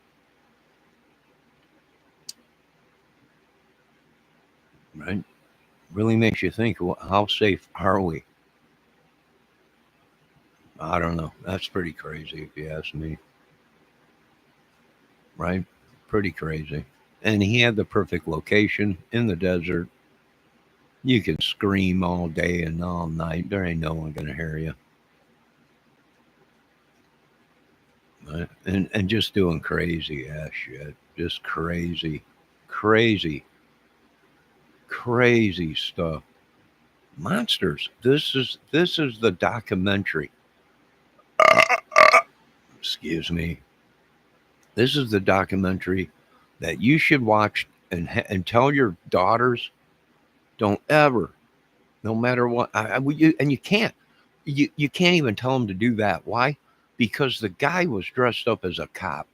Right? Really makes you think, well, how safe are we? I don't know. That's pretty crazy if you ask me. Right? Pretty crazy. And he had the perfect location in the desert. You can scream all day and all night. There ain't no one going to hear you. Right? And just doing crazy ass shit. Just crazy, crazy, crazy stuff. Monsters. This is the documentary. Excuse me. This is the documentary that you should watch and tell your daughters, don't ever, no matter what. And you can't. You can't even tell them to do that. Why? Because the guy was dressed up as a cop,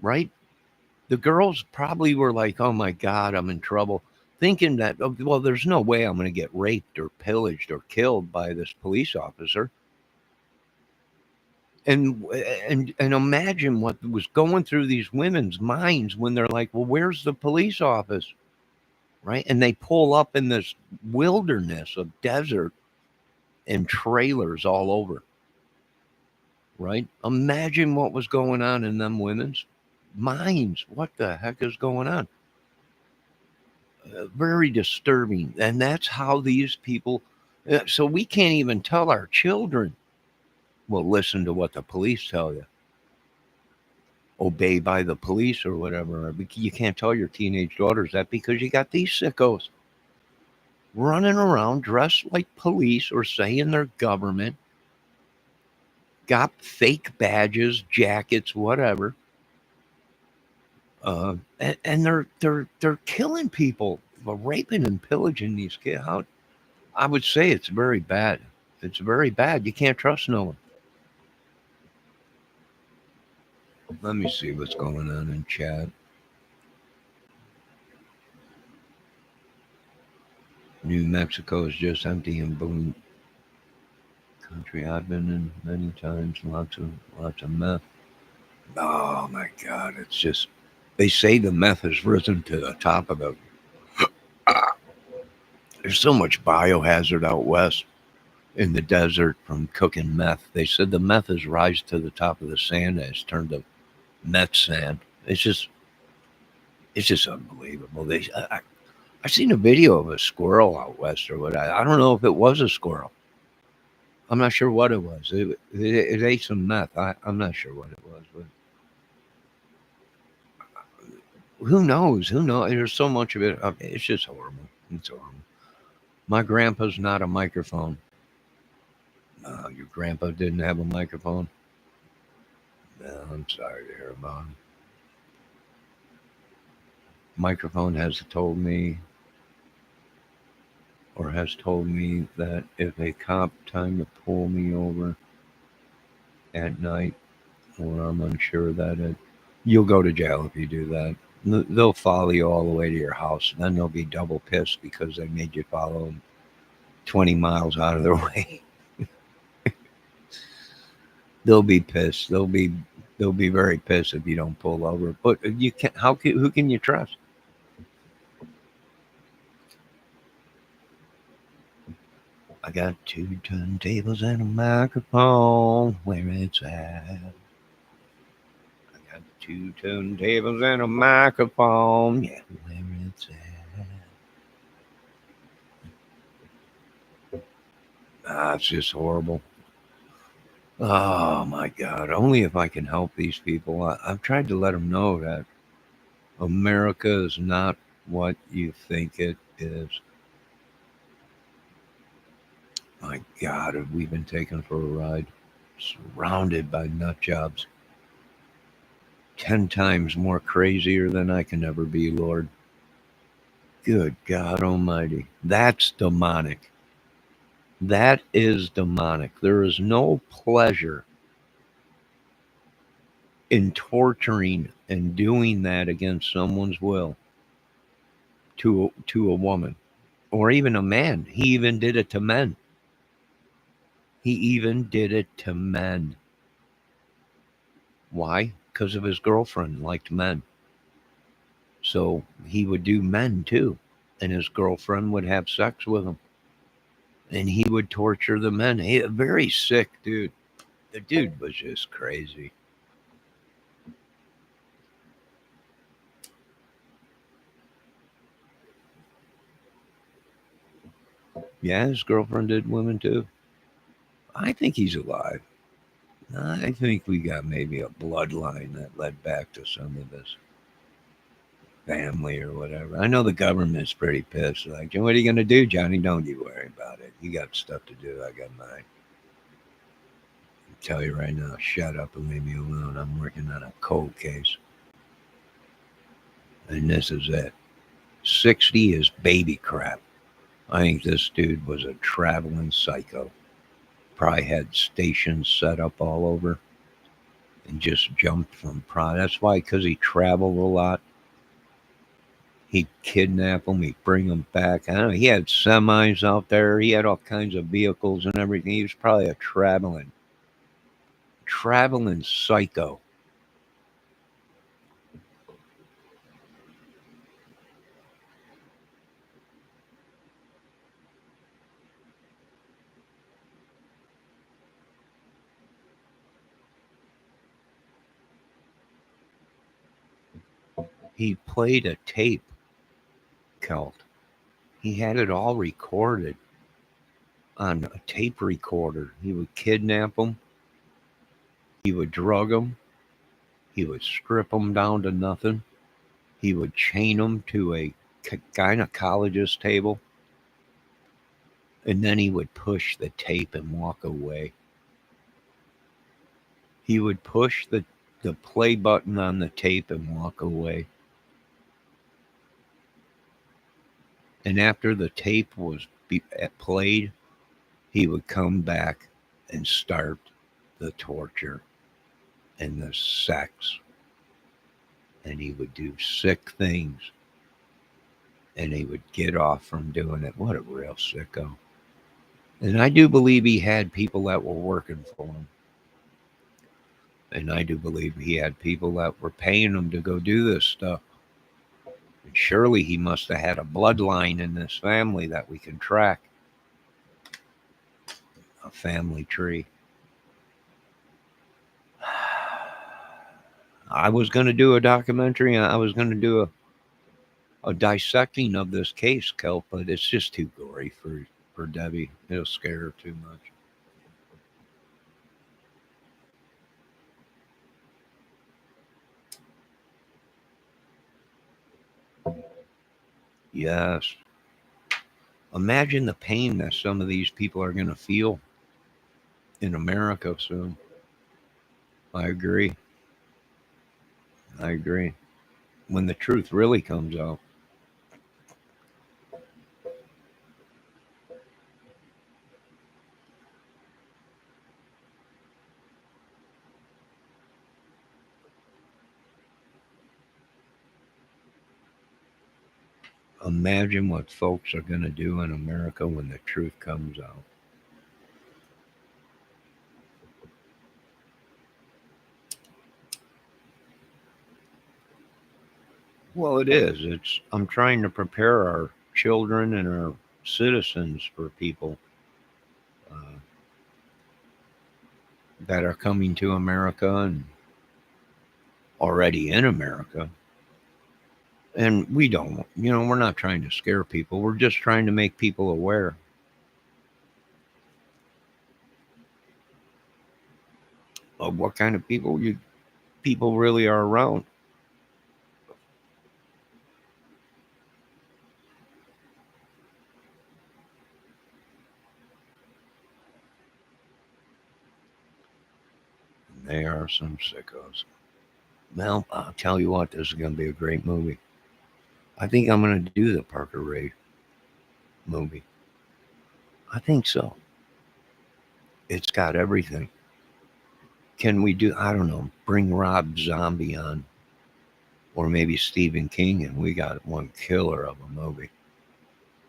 right? The girls probably were like, "Oh my God, I'm in trouble," thinking that, oh, well, there's no way I'm going to get raped or pillaged or killed by this police officer. And imagine what was going through these women's minds when they're like, "Well, where's the police office?" Right? And they pull up in this wilderness of desert and trailers all over. Right? Imagine what was going on in them women's minds. What the heck is going on? Very disturbing. And that's how these people. So we can't even tell our children, well, listen to what the police tell you. Obey by the police or whatever. You can't tell your teenage daughters that because you got these sickos running around dressed like police or saying they're government, got fake badges, jackets, whatever. And they're killing people, raping and pillaging these kids. I would say it's very bad. It's very bad. You can't trust no one. Let me see what's going on in chat. New Mexico is just empty and boom. Country I've been in many times. Lots of meth. Oh my God! It's just. They say the meth has risen to the top of the. There's so much biohazard out west in the desert from cooking meth. They said the meth has risen to the top of the sand and it's turned to meth sand. It's just unbelievable. I seen a video of a squirrel out west or what. I don't know if it was a squirrel. I'm not sure what it was. It ate some meth. I'm not sure what it was. But who knows? Who knows? There's so much of it. It's just horrible. It's horrible. My grandpa's not a microphone. Your grandpa didn't have a microphone? No, I'm sorry to hear about him. Microphone has told me that if a cop trying to pull me over at night or I'm unsure that you'll go to jail if you do that. They'll follow you all the way to your house. And then they'll be double pissed because they made you follow them 20 miles out of their way. They'll be pissed. They'll be very pissed if you don't pull over. But you can't. Who can you trust? I got 2 turntables and a microphone. Where it's at? I got 2 turntables and a microphone. Yeah, where it's at? It's just horrible. Oh my God! Only if I can help these people. I've tried to let them know that America is not what you think it is. My God, have we been taken for a ride? Surrounded by nut jobs. 10 times more crazier than I can ever be, Lord. Good God Almighty. That's demonic. That is demonic. There is no pleasure in torturing and doing that against someone's will to a woman or even a man. He even did it to men. He even did it to men. Why? Because of his girlfriend liked men. So he would do men too. And his girlfriend would have sex with him. And he would torture the men. A very sick dude. The dude was just crazy. Yeah, his girlfriend did women too. I think he's alive. I think we got maybe a bloodline that led back to some of his family or whatever. I know the government's pretty pissed. Like, what are you going to do, Johnny? Don't you worry about it. You got stuff to do. I got mine. I'll tell you right now, shut up and leave me alone. I'm working on a cold case. And this is it. 60 is baby crap. I think this dude was a traveling psycho. Probably had stations set up all over and just jumped from That's why, because he traveled a lot, he'd kidnap them, he'd bring them back. I don't know, he had semis out there, he had all kinds of vehicles and everything. He was probably a traveling psycho. He played a tape, Celt. He had it all recorded on a tape recorder. He would kidnap them, he would drug them, he would strip them down to nothing, he would chain them to a gynecologist table, and then he would push the tape and walk away. He would push the play button on the tape and walk away. And after the tape was played, he would come back and start the torture and the sex. And he would do sick things. And he would get off from doing it. What a real sicko. And I do believe he had people that were working for him. And I do believe he had people that were paying him to go do this stuff. And surely he must have had a bloodline in this family that we can track. A family tree. I was going to do a documentary. I was going to do a dissecting of this case, Kelp, but it's just too gory for Debbie. It'll scare her too much. Yes. Imagine the pain that some of these people are going to feel in America soon. I agree. When the truth really comes out. Imagine what folks are going to do in America when the truth comes out. Well, it is. I'm trying to prepare our children and our citizens for people that are coming to America and already in America. And we don't, we're not trying to scare people. We're just trying to make people aware. Of what kind of people people really are around. They are some sickos. Well, I'll tell you what, this is going to be a great movie. I think I'm going to do the Parker Ray movie. I think so. It's got everything. Can we do, I don't know, bring Rob Zombie on? Or maybe Stephen King, and we got one killer of a movie.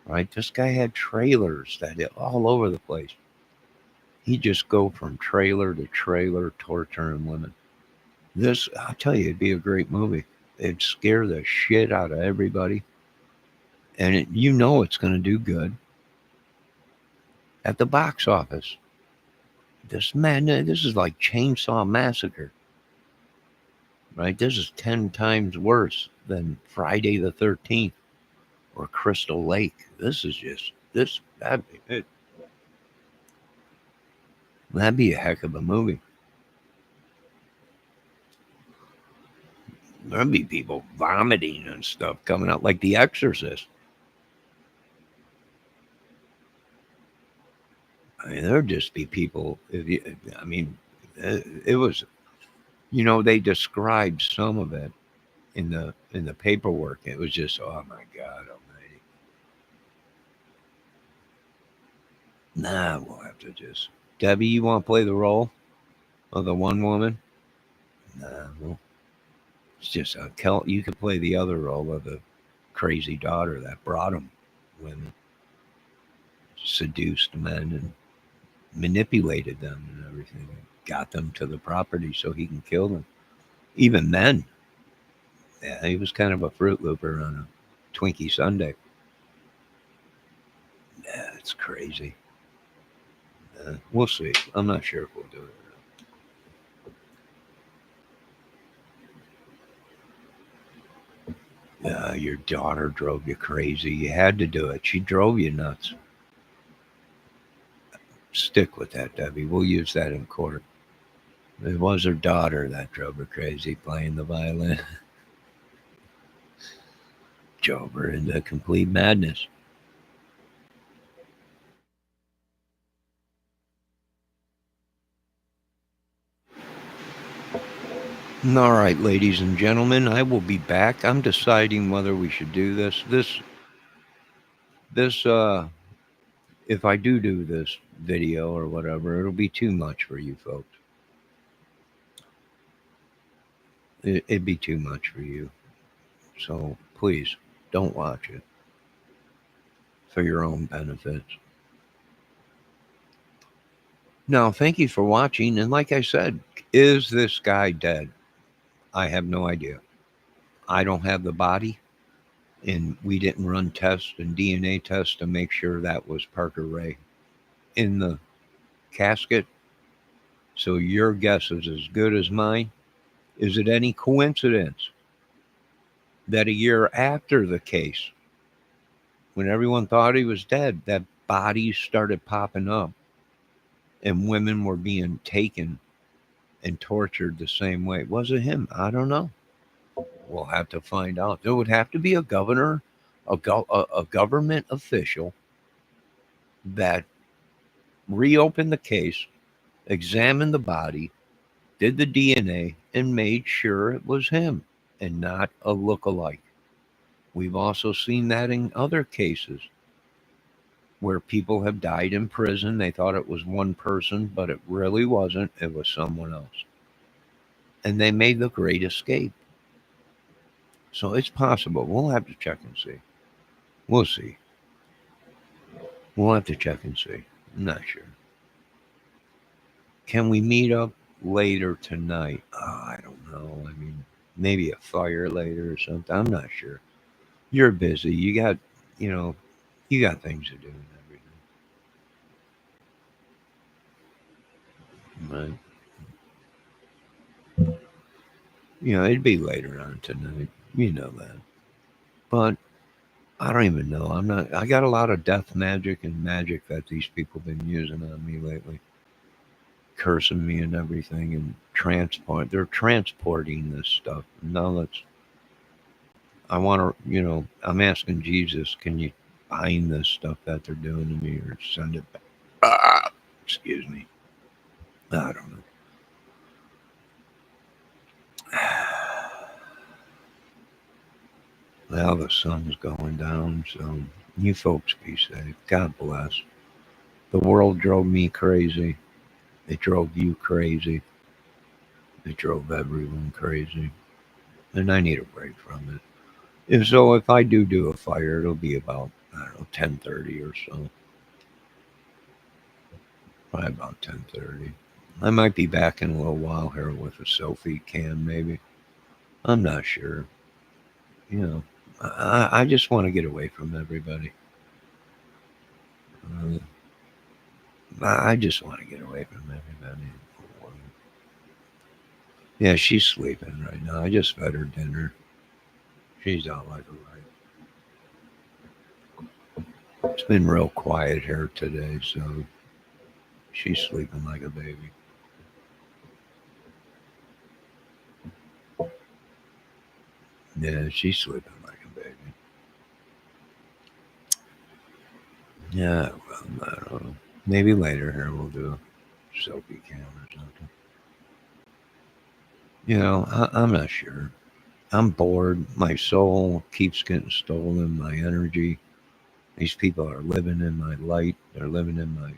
Right? This guy had trailers that all over the place. He'd just go from trailer to trailer torturing women. This, I'll tell you, it'd be a great movie. It'd scare the shit out of everybody. And it's going to do good at the box office. This is like Chainsaw Massacre. Right? This is 10 times worse than Friday the 13th or Crystal Lake. This That'd be a heck of a movie. There'd be people vomiting and stuff coming out like The Exorcist. I mean, there'd just be people. I mean, it was. They described some of it in the paperwork. It was just, oh my God Almighty. Nah, we'll have to just. Debbie, you want to play the role of the one woman? Nah, well, it's just you could play the other role of the crazy daughter that brought him women, seduced men, and manipulated them and everything, got them to the property so he can kill them. Even then, yeah, he was kind of a Fruit Looper on a Twinkie Sunday. Yeah, it's crazy. We'll see. I'm not sure if we'll do it. Your daughter drove you crazy. You had to do it. She drove you nuts. Stick with that, Debbie. We'll use that in court. It was her daughter that drove her crazy playing the violin. Drove her into complete madness. All right, ladies and gentlemen, I will be back. I'm deciding whether we should do this. If I do this video or whatever, it'll be too much for you folks. It'd be too much for you. So please don't watch it for your own benefits. Now, thank you for watching. And like I said, is this guy dead? I have no idea. I don't have the body, and we didn't run tests and DNA tests to make sure that was Parker Ray in the casket. So your guess is as good as mine. Is it any coincidence that a year after the case, when everyone thought he was dead, that bodies started popping up and women were being taken and tortured the same way? Was it him? I don't know. We'll have to find out. There would have to be a governor, a government official that reopened the case, examined the body, did the DNA, and made sure it was him and not a look-alike. We've also seen that in other cases where people have died in prison. They thought it was one person, but it really wasn't. It was someone else. And they made the great escape. So it's possible. We'll have to check and see. We'll see. We'll have to check and see. I'm not sure. Can we meet up later tonight? I don't know. I mean, maybe a fire later or something. I'm not sure. You're busy. You got things to do and everything. Right. It'd be later on tonight. You know that. But I don't even know. I got a lot of death magic and magic that these people have been using on me lately. Cursing me and everything and they're transporting this stuff. Now I'm asking Jesus, can you bind this stuff that they're doing to me or send it back? Excuse me. I don't know. Well, the sun's going down, so you folks be safe. God bless. The world drove me crazy. It drove you crazy. It drove everyone crazy. And I need a break from it. If I do a fire, it'll be about, 10:30 or so. Probably about 10:30. I might be back in a little while here with a selfie cam, maybe. I'm not sure. I just want to get away from everybody. I just want to get away from everybody. Yeah, she's sleeping right now. I just fed her dinner. She's out like a light. It's been real quiet here today, so she's sleeping like a baby. Yeah, she's sleeping like a baby. Yeah, well, I don't know. Maybe later here we'll do a selfie cam or something. You know, I'm not sure. I'm bored. My soul keeps getting stolen. My energy. These people are living in my light. They're living in my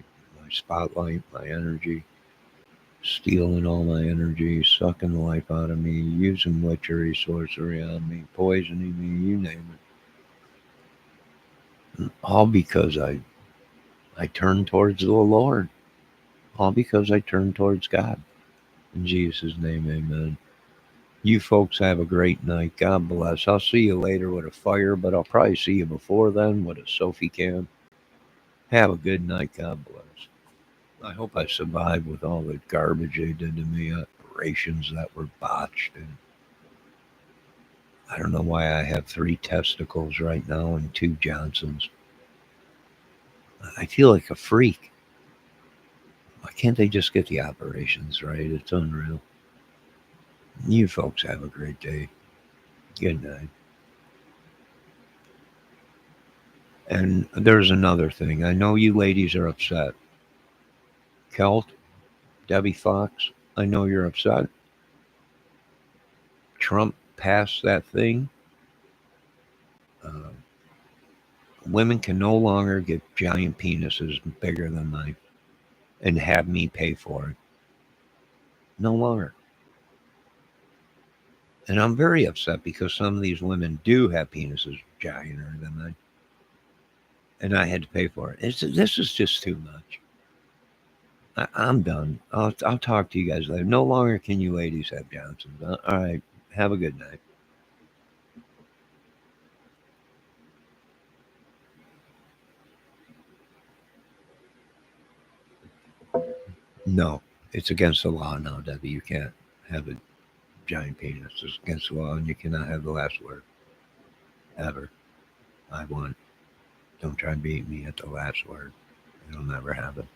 spotlight, my energy, stealing all my energy, sucking the life out of me, using witchery, sorcery on me, poisoning me, you name it. All because I turned towards the Lord. All because I turned towards God. In Jesus' name, amen. You folks have a great night. God bless. I'll see you later with a fire, but I'll probably see you before then with a Sophie cam. Have a good night. God bless. I hope I survived with all the garbage they did to me, operations that were botched. And I don't know why I have 3 testicles right now and 2 Johnsons. I feel like a freak. Why can't they just get the operations right? It's unreal. You folks have a great day. Good night. And there's another thing. I know you ladies are upset. Kelt, Debbie Fox, I know you're upset. Trump passed that thing. Women can no longer get giant penises bigger than mine and have me pay for it. No longer. And I'm very upset because some of these women do have penises gianter than mine. And I had to pay for it. This is just too much. I'm done. I'll talk to you guys later. No longer can you ladies have Johnsons. All right. Have a good night. No, it's against the law now, Debbie. You can't have a giant penis. It's against the law, and you cannot have the last word. Ever. I won. Don't try and beat me at the last word. It'll never happen.